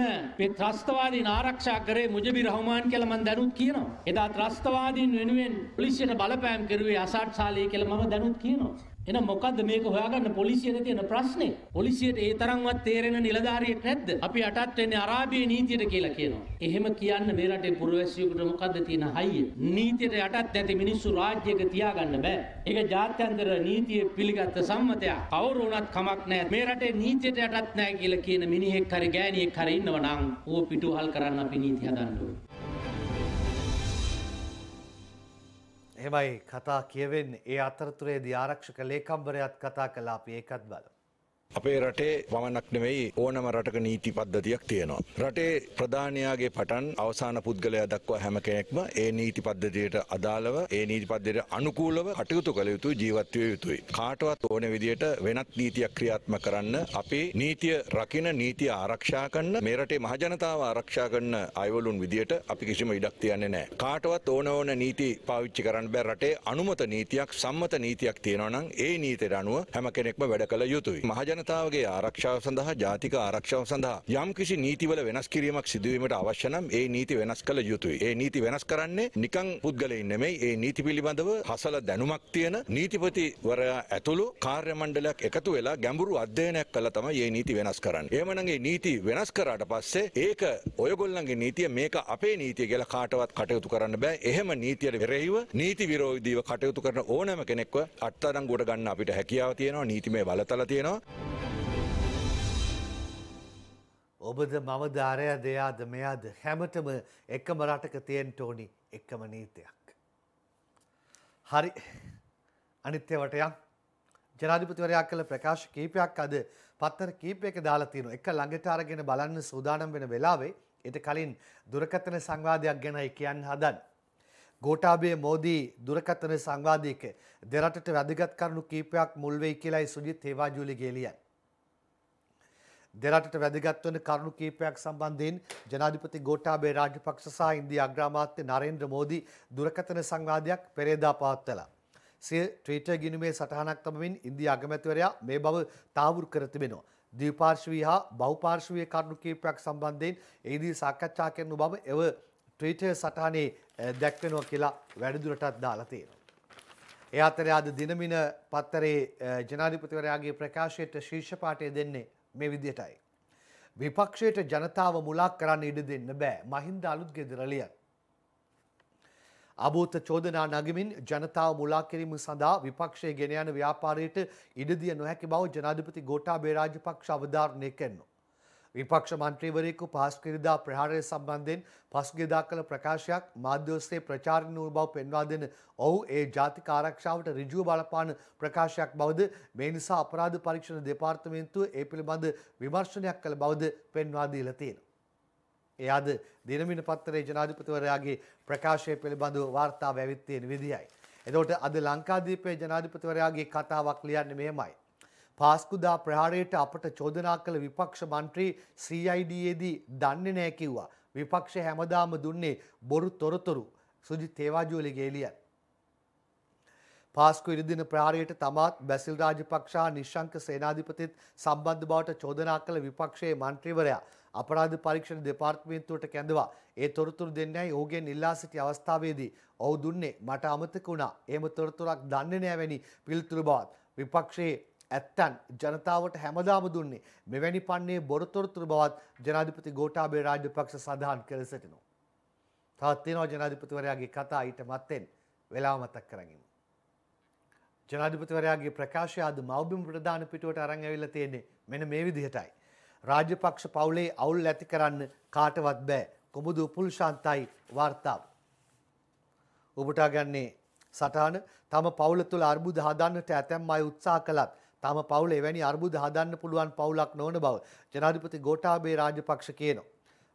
ත්‍රස්තවාදීන් ආරක්ෂා කරේ මුජිබුර් රහ්මාන් කියලා මම දැනුත් කියනවා. එදා ත්‍රස්තවාදීන් වෙනුවෙන් පොලිසියට බලපෑම් කරුවේ අසාඩ් සාලී කියලා මම දැනුත් කියනවා. එහෙනම් මොකද්ද මේක හොයාගන්න පොලිසියට තියෙන ප්‍රශ්නේ? පොලිසියට ඒ තරම්වත් තේරෙන නිලධාරියෙක් නැද්ද? අපි යටත් වෙන්නේ අරාබියේ නීතියට කියලා කියනවා. එහෙම කියන්න මේ රටේ පුරවැසියෙකුට මොකද්ද තියෙන හයිය? නීතියට යටත් නැති මිනිස්සු රාජ්‍යයක තියාගන්න බෑ. ඒක ජාත්‍යන්තර නීතිය පිළිගත් සම්මතයක්. කවුරු වුණත් කමක් නැහැ. මේ රටේ නීතියට යටත් නැහැ කියලා කියන මිනිහෙක් හරි ගෑණියෙක් හරි ඉන්නවා නම් ඌ පිටුවහල් කරන්න අපි නීති හදන්න ඕනේ. එහෙමයි කතා කියවෙන්නේ. ඒ අතරතුරේදී ආරක්ෂක ලේකම්වරයාත් කතා කළා. අපි ඒකත් බලමු. අපේ රටේ පමණක් නෙවෙයි ඕනම රටක නීති පද්ධතියක් තියෙනවා. රටේ ප්‍රධානියාගේ පටන් අවසාන පුද්ගලයා දක්වා හැම කෙනෙක්ම ඒ නීති පද්ධතියට අදාළව ඒ නීති පද්ධතියට අනුකූලව කටයුතු කළ යුතුයි, ජීවත් විය යුතුයි. කාටවත් ඕන විදියට වෙනත් නීතියක් ක්‍රියාත්මක කරන්න අපි නීතිය රකින්න, නීතිය ආරක්ෂා කරන, මේ රටේ මහජනතාව ආරක්ෂා කරන අයවලුන් විදියට අපි කිසිම ඉඩක් තියන්නේ නැහැ. කාටවත් ඕන නීති පාවිච්චි කරන්න බෑ. රටේ අනුමත නීතියක්, සම්මත නීතියක් තියෙනවා නම් ඒ නීතියට අනුව හැම කෙනෙක්ම වැඩ කළ යුතුයි. ජනතාවගේ ආරක්ෂාව සඳහා, ජාතික ආරක්ෂාව සඳහා යම් කිසි නීතිවල වෙනස් කිරීමක් සිදුවීමට අවශ්‍ය නම් ඒ නීති වෙනස් කළ යුතුයි. ඒ නීති වෙනස් කරන්නේ නිකන් පුද්ගලයින් නෙමෙයි. ඒ නීති පිළිබඳව හසල දැනුමක් තියෙන නීතිපතිවරයා ඇතුළු කාර්ය මණ්ඩලයක් එකතු වෙලා ගැඹුරු අධ්‍යයනයක් කළා තමයි මේ නීති වෙනස් කරන්නේ. එහෙමනම් මේ නීති වෙනස් කරාට පස්සේ ඒක ඔයගොල්ලන්ගේ නීතිය, මේක අපේ නීතිය කියලා කාටවත් කටයුතු කරන්න බෑ. එහෙම නීතියට විරහිව, නීති විරෝධීව කටයුතු කරන ඕනෑම කෙනෙක්ව අත්අඩංගුවට ගන්න අපිට හැකියාව තියෙනවා. නීතිමය බලතල තියෙනවා. ඔබද මමද අරයද එයාද මෙයාද හැමතෙම එකම රටක තියෙන්න ඕනි එකම නීතියක්. හරි. අනිත් ඒවාට යම් ජනාධිපතිවරයා කළ ප්‍රකාශ කීපයක් අද පත්තර කීපයක දාලා තියෙනවා. එක ළඟට අරගෙන බලන්න සූදානම් වෙන වෙලාවේ ඊට කලින් දුරකථන සංවාදයක් ගැනයි කියන්න හදන්නේ. ගෝඨාභය මෝදී දුරකථන සංවාදයක දෙරටට වැදගත් කරුණු කීපයක් මුල් වෙයි කියලායි සුජිත් හේවාජූලි ගෙලියන්නේ. දෙරටට වැදගත් වන කරුණු කීපයක් සම්බන්ධයෙන් ජනාධිපති ගෝඨාභය රාජපක්ෂ සහ ඉන්දියා අග්‍රාමාත්‍ය නරේන්ද්‍ර මෝදී දුරකථන සංවාදයක් පෙරේදා පවත්වලා. සිය ට්විටර් ගිණුමේ සටහනක් තබමින් ඉන්දියා අගමැතිවරයා මේ බව තාවුරු කර තිබෙනවා. ද්විපාර්ශ්වීය හා බහුපාර්ශ්වීය කරුණු කීපයක් සම්බන්ධයෙන් එහිදී සාකච්ඡා කරන බව එව ට්විටර් සටහනේ දැක්වෙනවා කියලා වැඩිදුරටත් දාලා තියෙනවා. ඒ අතරේ අද දිනමින පත්තරේ ජනාධිපතිවරයාගේ ප්‍රකාශයට ශීර්ෂ පාඨය දෙන්නේ මේ විදිහටයි. විපක්ෂයට ජනතාව මුලා කරන්න ඉඩ දෙන්න බෑ. මහින්ද අලුත් ගෙදර ලියන. අභූත චෝදනා නගමින් ජනතාව මුලා කිරීම සඳහා විපක්ෂයේ ගෙන යන ව්‍යාපාරයට ඉඩ දිය නොහැකි බව ජනාධිපති ගෝඨාභය රාජපක්ෂ අවධාරණය කරනවා. විපක්ෂ මන්ත්‍රීවරයෙකු පහසුකිරිදා ප්‍රහාරය සම්බන්ධයෙන් පසුගියදා කළ ප්‍රකාශයක් මාධ්‍ය ඔස්සේ ප්‍රචාරණය වූ බව පෙන්වා දෙන ඔහු ඒ ජාතික ආරක්ෂාවට ඍජුව බලපාන ප්‍රකාශයක් බවද මේ නිසා අපරාධ පරීක්ෂණ දෙපාර්තමේන්තුව ඒ පිළිබඳ විමර්ශනයක් කළ බවද පෙන්වා දීලා තියෙනවා. ඒ අද දිනමින පත්තරේ ජනාධිපතිවරයාගේ ප්‍රකාශය පිළිබඳව වාර්තාව ඇවිත් තියෙන විදියයි. එතකොට අද ලංකාදීපයේ ජනාධිපතිවරයාගේ කතාවක් ලියන්නේ මෙහෙමයි. පාස්කුදා ප්‍රහාරයට අපට චෝදනා කළ විපක්ෂ මන්ත්‍රී CIDයේදී දන්නේ නැහැ කිව්වා. විපක්ෂ හැමදාම දුන්නේ බොරු තොරතුරු. සුජිත් හේවාජූලිගේ එළිය. පාස්කු ඉරිදින ප්‍රහාරයට තමාත් බැසිල් රාජපක්ෂ හා නිශ්ශංක සේනාධිපතිත් සම්බන්ධ බවට චෝදනා කළ විපක්ෂයේ මන්ත්‍රීවරයා අපරාධ පරීක්ෂණ දෙපාර්තමේන්තුවට කැඳවා ඒ තොරතුරු දෙන්නයි ඔහුගෙන් ඉල්ලා සිටි අවස්ථාවේදී ඔහු දුන්නේ මට අමතක වුණා. එහෙම තොරතුරක් දන්නේ නැහැ වැනි පිළිතුරු බවත් විපක්ෂයේ ඇත්තන් ජනතාවට හැමදාම දුන්නේ මෙවැනි පන්නේ බොරු තොරතුරු බවත් ජනාධිපති ගෝඨාභය රාජපක්ෂ සඳහන් කර සිටිනවා. තවත් තියෙනවා ජනාධිපතිවරයාගේ කතා ඊට මත්තෙන් වෙලාව මතක් කරගන්න. ජනාධිපතිවරයාගේ ප්‍රකාශය අද මව්බිම් ප්‍රධාන පිටුවට අරන් ඇවිල්ලා තියෙන්නේ මෙන්න මේ විදිහටයි. රාජපක්ෂ පවුලේ අවුල් ඇති කරන්න කාටවත් බෑ. කොමුදු උපුල්ශාන්තයි වාර්තාව. උපුටා ගන්නේ සටහන තම පවුල තුළ අර්බුද හදන්නට ඇතැම් අය උත්සාහ කළත් තම පවුල එවැනි අර්බුද හදන්න පුළුවන් පවුලක් නොවන බව ජනාධිපති ගෝඨාභය රාජපක්ෂ කියනවා.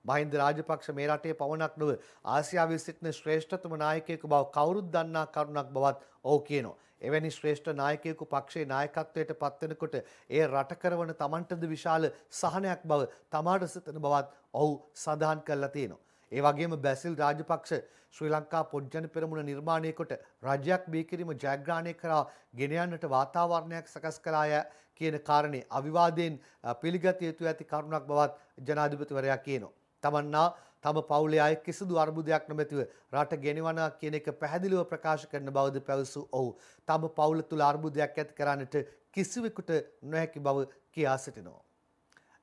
මහින්ද රාජපක්ෂ මේ රටේ පවණක් නොව ආසියාවේ සිටින ශ්‍රේෂ්ඨතම නායකයෙකු බව කවුරුත් දන්නා කරුණක් බවත් ඔහු කියනවා. එවැනි ශ්‍රේෂ්ඨ නායකයෙකු පක්ෂයේ නායකත්වයට පත්වෙනකොට ඒ රට කරවන තමන්ටද විශාල සහනයක් බව තමාට සිතන බවත් ඔහු සඳහන් කරලා තියෙනවා. ඒ වගේම බැසිල් රාජපක්ෂ ශ්‍රී ලංකා පොඩ්ජන පෙරමුණ නිර්මාණය කොට රජයක් බිහි කිරීම ජයග්‍රහණය කරා ගෙන යන්නට වාතාවරණයක් සකස් කළාය කියන කාරණේ අවිවාදයෙන් පිළිගත යුතු ඇති කරුණක් බවත් ජනාධිපතිවරයා කියනවා. තමන්නා තම පවුලේ අය කිසිදු අර්බුදයක් නොමැතිව රට ගෙනිවනවා කියන එක පැහැදිලිව ප්‍රකාශ කරන බවද පැවසු ඔහු තම පවුල තුල අර්බුදයක් ඇති කරන්නට කිසිවෙකුට නොහැකි බව කියා සිටිනවා.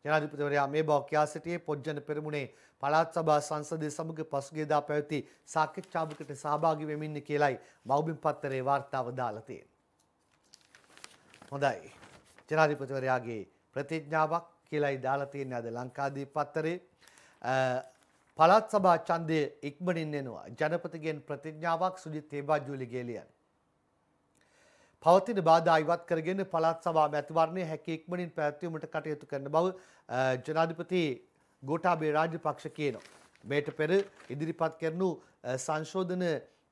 ජනාධිපතිවරයා මේ බව කියා සිටියේ පොඩ්ජන පෙරමුණේ පළාත් සභා සංසදයේ සමග පසුගියදා පැවති සාකච්ඡාවකට සහභාගී වෙමින් කියලායි මව්බිම් පත්තරේ වාර්තාව දාලා තියෙන්නේ. හොඳයි. ජනාධිපතිවරයාගේ ප්‍රතිඥාවක් කියලායි දාලා තියෙන්නේ අද ලංකාදීප පත්තරේ. පළාත් සභා ඡන්දය ඉක්මනින් එනවා. ජනපතිගෙන් ප්‍රතිඥාවක් සුජිත් හේබාජූලිගේ ලියන. පවතින බාධා ඉවත් කරගෙන පළාත් සභා මැතිවරණය හැකි ඉක්මනින් පැවැත්වීමට කටයුතු කරන බව ජනාධිපති ගෝඨාභය රාජපක්ෂ කියනවා. මේට පෙර ඉදිරිපත් කරනු සංශෝධන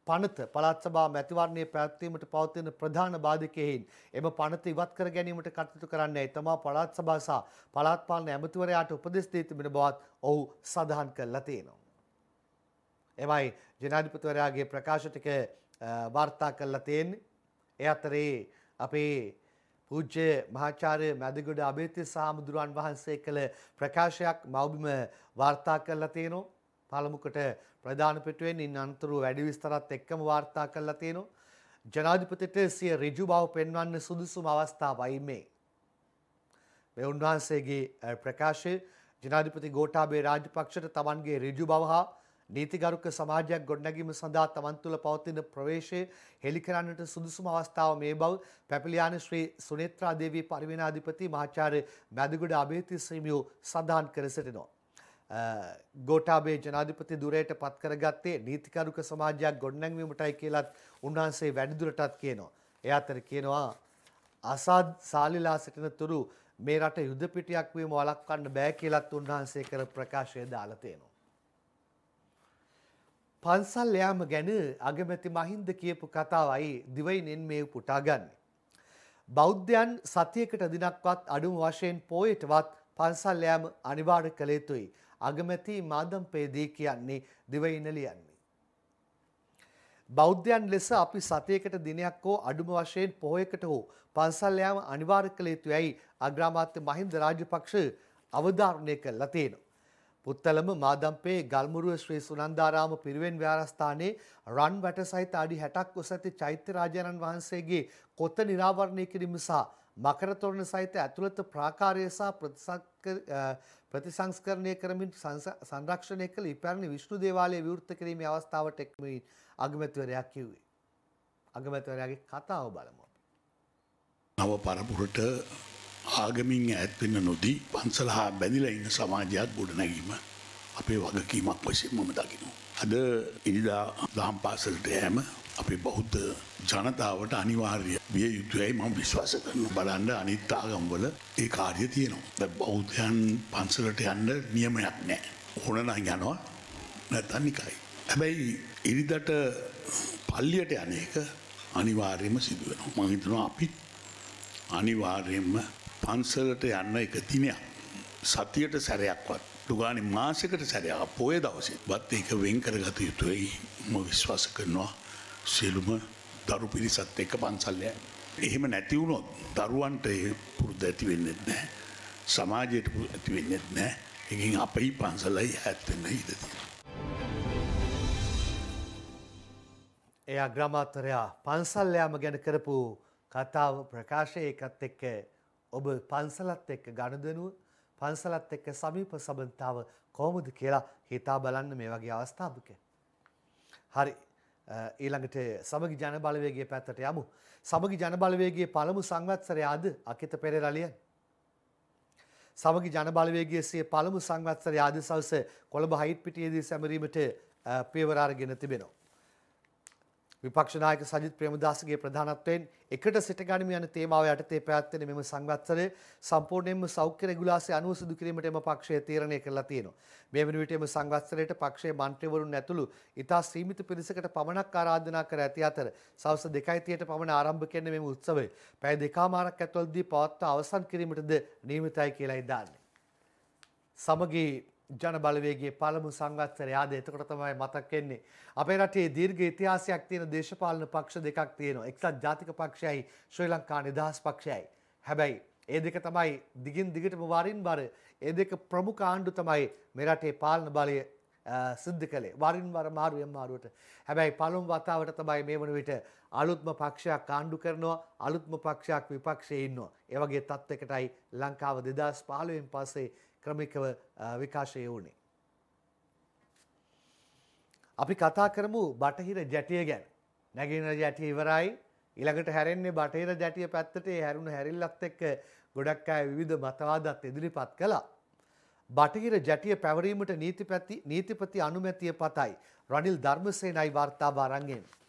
පනත පළාත් සභා මැතිවරණයේ පැවැත්වීමට පවතින ප්‍රධාන බාධකයන් එම පනත ඉවත් කර ගැනීමට කටයුතු කරන්නයි තමා පළාත් සභා සහ පළාත් පාලන ඇමතිවරයාට උපදෙස් දී තිබෙන බවත් ඔහු සඳහන් කළා තියෙනවා. එමයි ජනාධිපතිවරයාගේ ප්‍රකාශ ටික වාර්තා කළා තියෙන්නේ. ඒ අතරේ අපේ පූජ්‍ය මහාචාර්ය මැදගොඩ අබේතිස්ස හාමුදුරුවන් වහන්සේ කළ ප්‍රකාශයක් මව්බිම වාර්තා කළා තියෙනවා. පළමුකට ප්‍රධාන පිටුවෙන් ඉන් අනතුරු වැඩි විස්තරات එක්කම වාර්තා කළා තියෙනවා. ජනාධිපතිට සිය ඍජු බව පෙන්වන්න සුදුසුම අවස්ථාවයි මේ. මේ උන්වහන්සේගේ ප්‍රකාශය ජනාධිපති ගෝඨාභය රාජපක්ෂට තමන්ගේ ඍජු බව හා නීතිගරුක සමාජයක් ගොඩනැගීම සඳහා තමන් තුළ පවතින ප්‍රවේශය හෙළි කරන්නට සුදුසුම අවස්ථාව මේ බව පැපිලියාන ශ්‍රී සුනේත්‍රා දේවී පරිවේනාධිපති මහාචාර්ය මැදගොඩ අබේතිස්ස හිමියෝ සඳහන් කර සිටිනවා. ගෝඨාභය ජනාධිපති ධුරයට පත් කරගත්තේ නීතිකරුක සමාජයක් ගොඩනැංවීමටයි කියලත් උන්වහන්සේ වැඩිදුරටත් කියනවා. ඒ අතර කියනවා අසාද් සාලිලා සිටින තුරු මේ රට යුද පිටියක් වීම වළක්වන්න බෑ කියලත් උන්වහන්සේ කර ප්‍රකාශය දාලා තියෙනවා. පන්සල් යාම ගැන අගමැති මහින්ද කියපු කතාවයි දිවයිනෙන් මේ පුටා ගන්න. බෞද්ධයන් සතියකට දිනක්වත් අඩුම වශයෙන් පෝයටවත් පන්සල් යාම අනිවාර්ය කළ යුතුයි. අගමැති මාදම්පේදී කියන්නේ දිවයින ලියන්නේ. බෞද්ධයන් ලෙස අපි සතියකට දිනයක් හෝ අඩුම වශයෙන් පොහොයකට හෝ පන්සල් යාම අනිවාර්ය කළ යුතුයි අග්‍රාමාත්‍ය මහින්ද රාජපක්ෂ අවධාරණය කළා තියෙනවා. පුත්තලම මාදම්පේ ගල්මුරුව ශ්‍රී සුනන්දාරාම පිරිවෙන් විහාරස්ථානයේ රන් වැට සහිත අඩි 60ක් උස ඇති චෛත්‍ය රාජානන් වහන්සේගේ කොත නිරාවරණය කිරීම සහ මකර තොරණ සහිත ඇතුළත ප්‍රාකාරය සහ ප්‍රතිසංස්කරණය කරමින් සංරක්ෂණය කළ ඉපැරණි විෂ්ණු දේවාලය විවෘත කිරීමේ අවස්ථාවට එක්වමින් අගමැතිවරයා කිව්වේ. අගමැතිවරයාගේ කතාව බලමු. නව පරපුරට ආගමින් ඈත් වෙන්න නොදී පන්සල හා බැඳිලා ඉන්න සමාජයක් ගොඩනැගීම අපේ වගකීමක් වශයෙන් මම දකිනවා. අද ඉරිදා දහම් පාසලට යෑම අපේ බෞද්ධ ජනතාවට අනිවාර්ය විය යුතුයි මම විශ්වාස කරනවා. බලන්න අනිත් ආගම්වල ඒ කාර්යය තියෙනවා. බෞද්ධයන් පන්සලට යන්න නියමයක් නැහැ. ඕන නම් යනවා නැත්නම් නිකයි. හැබැයි ඉරිදට පල්ලියට යන එක අනිවාර්යයෙන්ම සිදු වෙනවා. මම හිතනවා අපි අනිවාර්යයෙන්ම පන්සලට යන්න එක දිනයක් සතියට සැරයක්වත් දුගානේ මාසයකට සැරයක් පොය දවසේ වත් ඒක වෙන් කරගත යුතුයි මම විශ්වාස කරනවා සියලුම දරු පිරිසත් එක්ක පන්සල් යෑම. එහෙම නැති වුණොත් දරුවන්ට ඒ පුරුද්ද ඇති වෙන්නේ නැහැ. සමාජයට ඇති වෙන්නේ නැහැ. ඒකෙන් අපේ පන්සලයි ඈත් වෙන්න ඉඩ තියෙනවා. ඒ අග්‍රාමාත්‍යරයා පන්සල් යාම ගැන කරපු කතාව ප්‍රකාශය ඒකත් එක්ක ඔබ පන්සලත් එක්ක ගනුදෙනුව පන්සලත් එක්ක සමීප සබඳතාව කොහොමද කියලා හිතා බලන්න මේ වගේ අවස්ථාවක. හරි ඊළඟට සමගි ජන බලවේගයේ පැත්තට යමු. සමගි ජන බලවේගයේ පළමු සංවත්සරය අද අකිත පෙරේරා සමගි ජන බලවේගයේ සිය පළමු සංවත්සරය අද සවස කොළඹ හයිට් පිටියේදී සැමරීමට පියවර අරගෙන තිබෙනවා. විපක්ෂ නායක සජිත් ප්‍රේමදාසගේ ප්‍රධානත්වයෙන් එකට සිට ගනිමින් යන තේමාව යටතේ පැවැත්වෙන මෙම සංවත්සරය සම්පූර්ණයෙන්ම සෞඛ්‍ය රෙගුලාසි අනුව සිදු කිරීමට එම පක්ෂය තීරණය කරලා තියෙනවා. මේ වන විට එම සංවත්සරයට පක්ෂයේ මන්ත්‍රීවරුන් ඇතුළු ඉතා සීමිත පිරිසකට පමණක් ආරාධනා කර ඇති අතර සවස් 2:30ට පමණ ආරම්භ කෙරෙන මෙම උත්සවය පැය දෙකමාරක් ඇතුළතදී පවත්වා අවසන් කිරීමටද නියමිතයි කියලායි දාන්නේ. සමගි ජන බලවේගයේ පළමු සංවත්සරය ආද එතකොට තමයි මතක් වෙන්නේ අපේ රටේ දීර්ඝ ඉතිහාසයක් තියෙන දේශපාලන පක්ෂ දෙකක් තියෙනවා. එක්සත් ජාතික පක්ෂයයි ශ්‍රී ලංකා නිදහස් පක්ෂයයි. හැබැයි ඒ දෙක තමයි දිගින් දිගටම වරින් වර ඒ දෙක ප්‍රමුඛ ආණ්ඩු තමයි මේ රටේ පාලන බලය සිද්ධ කළේ. වරින් වර මාරුවෙන් මාරුවට. හැබැයි පළමු වතාවට තමයි මේ වන විට අලුත්ම පක්ෂයක් ආණ්ඩු කරනවා අලුත්ම පක්ෂයක් විපක්ෂයේ ඉන්නවා. ඒ වගේ තත්ත්වයකටයි ලංකාව 2015න් පස්සේ ක්‍රමිකව විකාශය වුණේ. අපි කතා කරමු බටහිර ජැටිය ගැන. නැගෙනහිර ජැටිය ඉවරයි. ඊළඟට හැරෙන්නේ බටහිර ජැටිය පැත්තට. ඒ හැරුණ හැරිල්ලත් එක්ක ගොඩක් අය විවිධ මතවාදත් ඉදිරිපත් කළා. බටහිර ජැටිය පැවරීමට නීතිපති අනුමැතිය පතයි. රනිල් ධර්මසේනයි වාර්තාව අරන් එන්නේ.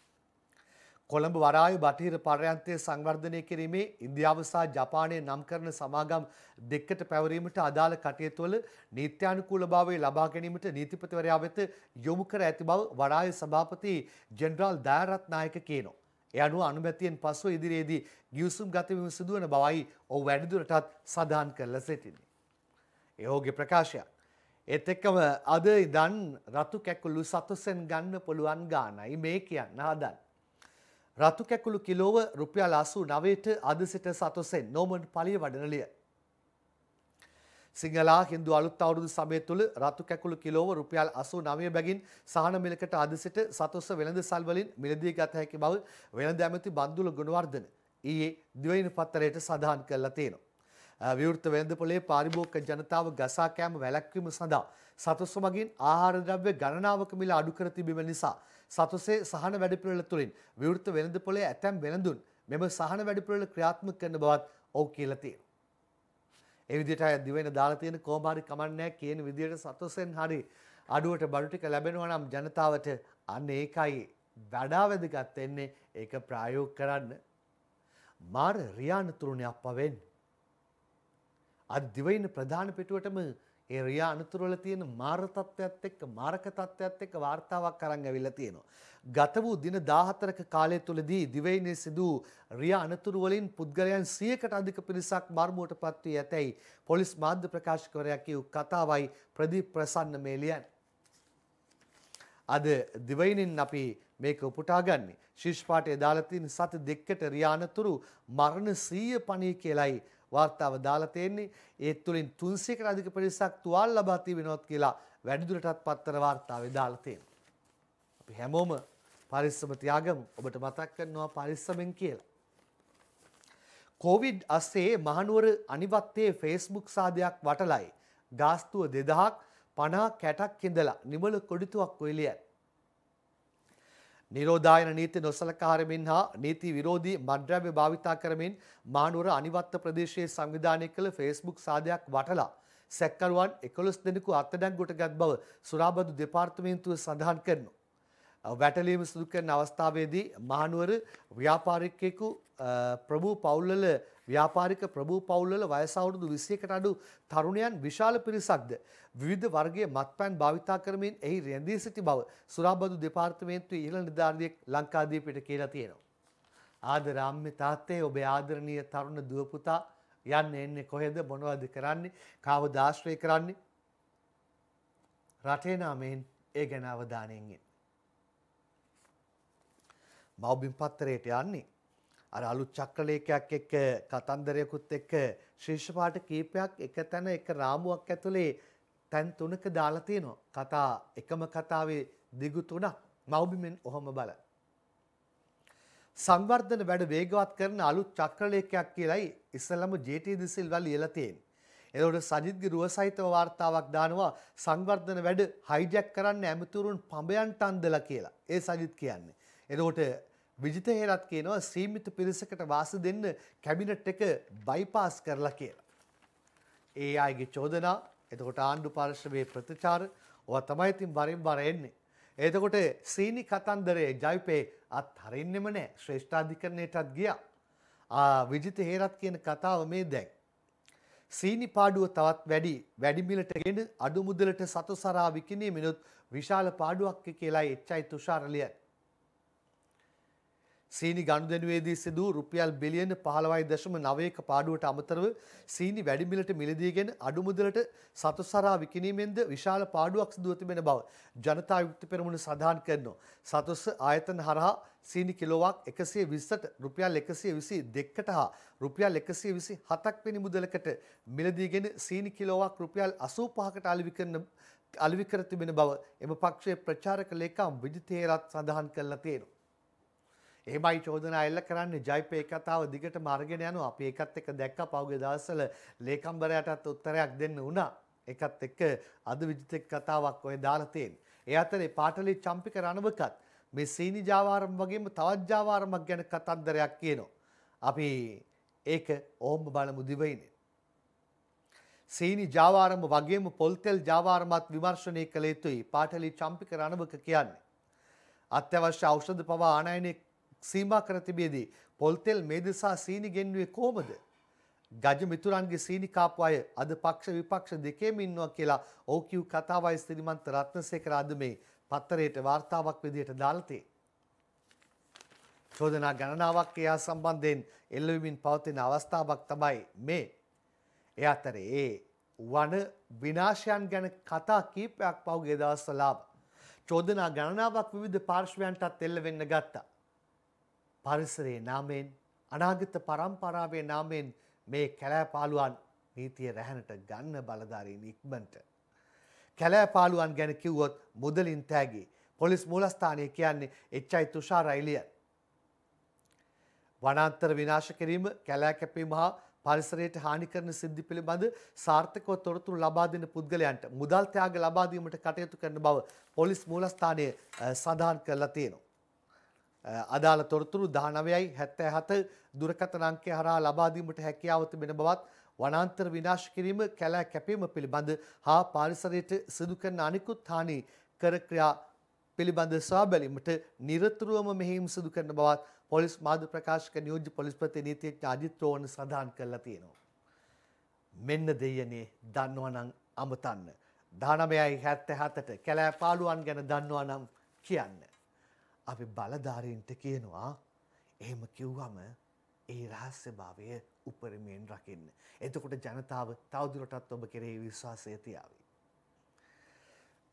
කොළඹ වරාය බටහිර පර්යන්තය සංවර්ධනය කිරීමේ ඉන්දියාව සහ ජපානය නම් කරන සමාගම් දෙකට පැවරීමට අදාළ කටයුතුවල නීත්‍යානුකූලභාවය ලබා ගැනීමට නීතිපතිවරයා වෙත යොමු කර ඇති බව වරාය සභාපති ජෙනරාල් දයාරත් නායක කියනවා. ඒ අනුව අනුමැතියෙන් පසුව ඉදිරියේදී ගිවිසුම් ගතවීම සිදුවන බවයි ඔහු වැඩිදුරටත් සඳහන් කරලා සිටින්නේ. ඒ ඔහුගේ ප්‍රකාශයක්. ඒත් එක්කම අද ඉඳන් රතු කැකුළු සතුසෙන් ගන්න පුළුවන් ගානයි මේ කියන්න හදන්නේ. රතු කැකුළු කිලෝව රුපියල් 89ට අද සිට සතුසෙන් නෝමන් පලිය වඩනලිය. සිංහලා හින්දු අලුත් අවුරුදු සමය තුළ රතු කැකුළු කිලෝව රුපියල් 89 බැගින් සහන මිලකට අද සිට සතුස වෙළඳසල් වලින් මිලදී ගත හැකි බව වෙළඳ ඇමති බන්දුල ගුණවර්ධන ඊයේ දිවයින පත්තරයට සඳහන් කරලා තියෙනවා. විවෘත වෙළඳපොලේ පාරිභෝගික ජනතාව ගසා කෑම වැළැක්වීම සඳහා සතුස මගින් ආහාර ද්‍රව්‍ය ගණනාවක මිල අඩු කර තිබීම නිසා සතුසේ සහන වැඩපිළිවෙල තුළින් විවෘත වෙළඳපොලේ ඇතැම් වෙළඳුන් මෙම සහන වැඩපිළිවෙල ක්‍රියාත්මක කරන බවත් ඔහු කියලා තියෙනවා. ඒ විදිහට අය දිවෙන දාලා තියෙන කොහොම හරි කමන්නේ කියන විදිහට සතුසෙන් හරි අඩුවට බඩු ටික ලැබෙනවා නම් ජනතාවට අන්න ඒකයි වඩා වැදගත් වෙන්නේ. ඒක ප්‍රායෝගික කරන්න මාර රියානතුරුනේ අප්පා වෙන්නේ. අද දිවයින ප්‍රධාන පිටුවටම ඒ රියා අනතුරු වල තියෙන මාර තත්ත්වයක් එක්ක මාරක තත්ත්වයක් එක්ක වාර්තාවක් අරන් ඇවිල්ලා තියෙනවා. ගත වූ දින 14ක කාලය තුලදී දිවයිනේ සිදු රියා අනතුරු වලින් පුද්ගලයන් 100කට අධික පිරිසක් මරමුවට පත් වී ඇතැයි පොලිස් මාධ්‍ය ප්‍රකාශකවරයා කියු කතාවයි ප්‍රදීප් ප්‍රසන්න මේ ලියන්නේ. අද දිවයිනින් අපි මේක උපුටා ගන්නේ ශීර්ෂ පාඨයේ දාලා තියෙන සති දෙකකට රියා අනතුරු මරණ 100 පණී කියලායි වාර්තාව දාලා තියෙන්නේ. ඒ තුලින් 300කට අධික පිරිසක් තුවාල ලබා තිබෙනවත් කියලා වැඩිදුරටත් පත්තර වාර්තාවේ දාලා තියෙනවා. අපි හැමෝම පරිස්සම තියාගමු. ඔබට මතක් කරනවා පරිස්සමෙන් කියලා. කොවිඩ් අස්සේ මහනුවර අනිවත්තේ Facebook සාදයක් වටලයි ගාස්තුව 2000ක් 50 කැටක් ඉඳලා නිමල කොඩිතුවක් ඔයලියයි. නිරෝධායන නීති නොසලකා හරිමින් හා නීති විරෝධී මත්ද්‍රව්‍ය භාවිතා කරමින් මහනුවර අනිවත්ත ප්‍රදේශයේ සංවිධානය කළ Facebook සාදයක් වටලා සැකකරුවන් 11 දෙනෙකු අත්අඩංගුවට ගත් බව සුරාබදු දෙපාර්තමේන්තුව සඳහන් කරනවා. වැටලීම සිදු කරන අවස්ථාවේදී මහනුවර ව්‍යාපාරිකයෙකු ව්‍යාපාරික ප්‍රභූ පවුල්වල වයස අවුරුදු 21කට අඩු තරුණයන් විශාල පිරිසක්ද විවිධ වර්ගයේ මත්පැන් භාවිතා කරමින් එහි රැඳී සිටි බව සුරාබදු දෙපාර්තමේන්තුවේ ඉහළ නිලධාරියෙක් ලංකාදීපයට කියලා තියෙනවා. ආදරාම්මේ තාත්තේ ඔබේ ආදරණීය තරුණ දුව පුතා යන්නේ එන්නේ කොහෙද මොනවද කරන්නේ කාවද ආශ්‍රය කරන්නේ රටේ නාමයෙන් ඒ ගැන අවධානයෙන් ඉන්න. මව්බිම් පත්තරයට යන්නේ. අර අලුත් චක්‍රලේඛයක් එක්ක කතන්දරයකුත් එක්ක ශීර්ෂ පාඨ කීපයක් එක තැන එක රාමුවක් ඇතුලේ තැන් තුනක දාලා තියෙනවා. කතා එකම කතාවේ දිගු තුනක් මව්බිමෙන් ඔහොම බල. සංවර්ධන වැඩ වේගවත් කරන අලුත් චක්‍රලේඛයක් කියලායි ඉස්සෙල්ලාම ජේ.ටී. දිසිල්වා ලියලා තියෙන්නේ. එතකොට සජිත්ගේ රුව සහිතව වාර්තාවක් දානවා සංවර්ධන වැඩ හයිජැක් කරන්න ඇමතුරුන් පඹයන්ට අන්දලා කියලා. ඒ සජිත් කියන්නේ. එතකොට විජිත හේරත් කියනවා සීමිත පිරිසකට වාසි දෙන්න කැබිනට් එක බයිපාස් කරලා කියලා. ඒ අයගේ චෝදනා එතකොට ආණ්ඩු පාර්ශවයේ ප්‍රතිචාර ඔවා තමයි ඉතින් වරින් වර එන්නේ. එතකොට සීනි කතන්දරයේ ජයිපේ අත්හරින්නෙම නැහැ. ශ්‍රේෂ්ඨාධිකරණයටත් ගියා. විජිත හේරත් කියන කතාව මේ දැන්. සීනි පාඩුව තවත් වැඩි මිලට ගෙන අඩු මුදලට සතු සරා විකිණීමෙනුත් විශාල පාඩුවක් කියලා එච්.අයි. තුෂාර ලියයි. සීනි ගනුදෙනුවේදී සිදු රුපියල් බිලියන 15.9ක පාඩුවට අමතරව සීනි වැඩි මිලට මිලදීගෙන අඩු මුදලට සතු සරා විකිණීමෙන්ද විශාල පාඩුවක් සිදුව තිබෙන බව ජනතා විමුක්ති පෙරමුණ සඳහන් කරනවා. සතුස් ආයතන හරහා සීනි කිලෝවක් 120ට රුපියල් 122කට හා රුපියල් 127ක් වෙනි මුදලකට මිලදීගෙන සීනි කිලෝවක් රුපියල් 85කට අලෙවි කර තිබෙන බව එම පක්ෂයේ ප්‍රචාරක ලේකම් විජිත හේරත් සඳහන් කළා තියෙනවා. එහෙමයි චෝදනා එල්ල කරන්නේ ජයිපේ කතාව දිගටම අරගෙන යනවා. අපි ඒකත් එක්ක දැක්කා පහුගිය දවස්වල ලේකම්වරයාටත් උත්තරයක් දෙන්න වුණා. ඒකත් එක්ක අද විජිත කතාවක් ඔය දාලා තියෙන්නේ. ඒ අතරේ පාටලි චම්පික රණවකත් මේ සීනි ජාවාරම් වගේම තවත් ජාවාරමක් ගැන කතන්දරයක් කියනවා. අපි ඒක ඕම්ම බලමු දිවයිනේ. සීනි ජාවාරම වගේම පොල්තෙල් ජාවාරමත් විමර්ශනය කළ යුතුයි පාටලි චම්පික රණවක කියන්නේ. අත්‍යවශ්‍ය ඖෂධ පවා ආනයනයේ සීමා කර තිබෙදී පොල්තෙල් මේදසා සීනි ගෙන්නුවේ කොහොමද? ගජ මිතුරන්ගේ සීනි කාපු අය අද පක්ෂ විපක්ෂ දෙකේම ඉන්නවා කියලා ඔව් කිව් කතාවයි සිරිමන්ත රත්නසේකර අද මේ පත්තරේට වාර්තාවක් විදිහට දාලා තියෙන්නේ. චෝදනා ගණනාවක් එයා සම්බන්ධයෙන් එල්ලවමින් පවතින අවස්ථාවක් තමයි මේ. ඒ අතරේ ඒ වන විනාශයන් ගැන කතා කීපයක් පහුගිය දවස්වල චෝදනා ගණනාවක් විවිධ පාර්ශ්වයන්ටත් එල්ල වෙන්න ගත්තා. පරිසරයේ නාමයෙන් අනාගත පරම්පරාවේ නාමයෙන් මේ කැලෑපාලුවන් නීතිය රැහැනට ගන්න බලධාරීන් ඉක්මනට කැලෑපාලුවන් ගැන කිව්වොත් මුදලින් තෑගි පොලිස් මූලස්ථානය කියන්නේ එච්.අයි. තුෂාර එලියන්. වනාන්තර විනාශ කිරීම කැලෑ කැපීම හා පරිසරයට හානි කරන සිද්ධි පිළිබඳ සාර්ථකව තොරතුරු ලබා දෙන පුද්ගලයන්ට මුදල් ත්‍යාග ලබා දීමට කටයුතු කරන බව පොලිස් මූලස්ථානය සඳහන් කරලා තියෙනවා. අදාළ තොරතුරු 1977 දුරකථන අංකය හරහා ලබා දීමට හැකියාව තිබෙන බවත් වනාන්තර විනාශ කිරීම කැලෑ කැපීම පිළිබඳ හා පරිසරයට සිදු කරන අනිකුත් හානි කර ක්‍රියා පිළිබඳ සොයා බැලීමට නිරතුරුවම මෙහෙයුම් සිදු කරන බවත් පොලිස් මාධ්‍ය ප්‍රකාශක නියෝජ්‍ය පොලිස්පති නීතිඥ අජිත් රෝහණ සඳහන් කරලා තියෙනවා. මෙන්න දෙයනේ දන්නවනම් අමතන්න. 1977ට කැලෑපාලුවන් ගැන දන්නවනම් කියන්න. අපි බලධාරීන්ට කියනවා එහෙම කිව්වම ඒ රහස්‍යභාවය උපරිමයෙන් රකින්න. එතකොට ජනතාව තවදුරටත් ඔබ කෙරෙහි විශ්වාසය තියාවි.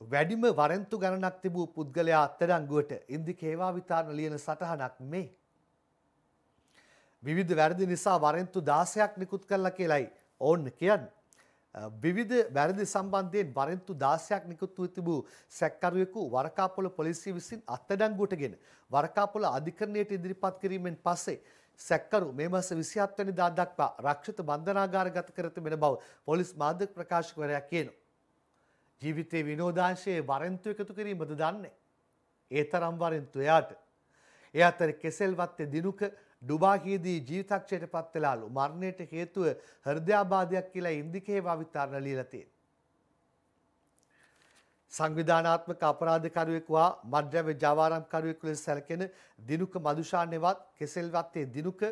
වැඩිම වරෙන්තු ගණනක් තිබූ පුද්ගලයා අත්අඩංගුවට ඉන්දික හේවා විතරණ ලියන සටහනක් මේ. විවිධ වැරදි නිසා වරෙන්තු 16ක් නිකුත් කළා කියලයි ඕන්න කියන්නේ. විවිධ වැරදි සම්බන්ධයෙන් වරෙන්තු 16ක් නිකුත් වී තිබූ සැකකරුවෙකු වරකාපොළ පොලිසිය විසින් අත්අඩංගුවටගෙන වරකාපොළ අධිකරණයට ඉදිරිපත් කිරීමෙන් පස්සේ සැකකරු මේ මාස 27 වෙනිදා දක්වා රක්ෂිත බන්ධනාගාරගත කර තිබෙන බව පොලිස් මාධ්‍ය ප්‍රකාශකවරයා කියනවා. ජීවිතයේ විනෝදාංශයේ වරෙන්තු එකතු කිරීමද දන්නේ. ඒ තරම් වරෙන්තු එයාට. ඒ අතර කෙසෙල්වත්තේ දිනුක ඩුබාහිදී ජීවිතක්ෂයට පත් වෙලාලු මරණයට හේතුව හෘදයාබාධයක් කියලා ඉන්දිකේ විතරණ ලියලා තියෙනවා. සංවිධානාත්මක අපරාධකරුවෙකු හා මද්ද්‍රව්‍ය ජාවාරම්කරුවෙකු ලෙස සැලකෙන දිනුක මදුෂානෙවත් කෙසෙල්වත්තේ දිනුක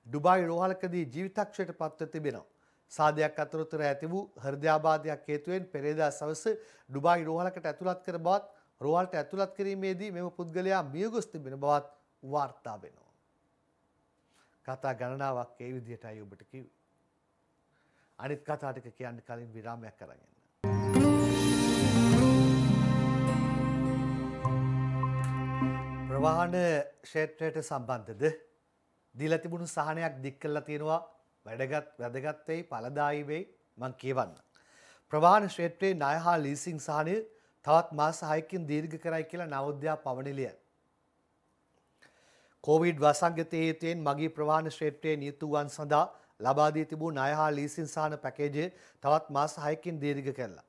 ඩුබායි රෝහලකදී ජීවිතක්ෂයට පත්ව තිබෙනවා. සාදයක් අතරතුර ඇති වූ හෘදයාබාධයක් හේතුවෙන් පෙරේදා සවස ඩුබායි රෝහලකට ඇතුළත් කර බවත් රෝහලට ඇතුළත් කිරීමේදී මෙම පුද්ගලයා මියගොස් තිබෙන බවත් වාර්තා වෙනවා. කතා ගණනාවක් ඒ විදිහටයි ඔබට කිව්වේ. අනිත් කතා ටික කියන්න කලින් විරාමයක් අරගෙන. ප්‍රවාහන ක්ෂේත්‍රයට සම්බන්ධද දීලා තිබුණු සහනයක් දික් කරලා තියෙනවා වැදගත් වෙයි ඵලදායී වෙයි මම කියවන්න. ප්‍රවාහන ක්ෂේත්‍රයේ ණය හා ලීසිං සහනය තවත් මාස 6කින් දීර්ඝ කරයි කියලා නවෝදයා පවණිලිය. කොවිඩ් වසංගතයේ හේතුවෙන් මගී ප්‍රවාහන ක්ෂේත්‍රයේ නියුතුවන් සඳහා ලබා දී තිබූ ණය හා ලීසිං සහන පැකේජය තවත් මාස 6කින් දීර්ඝ කළා.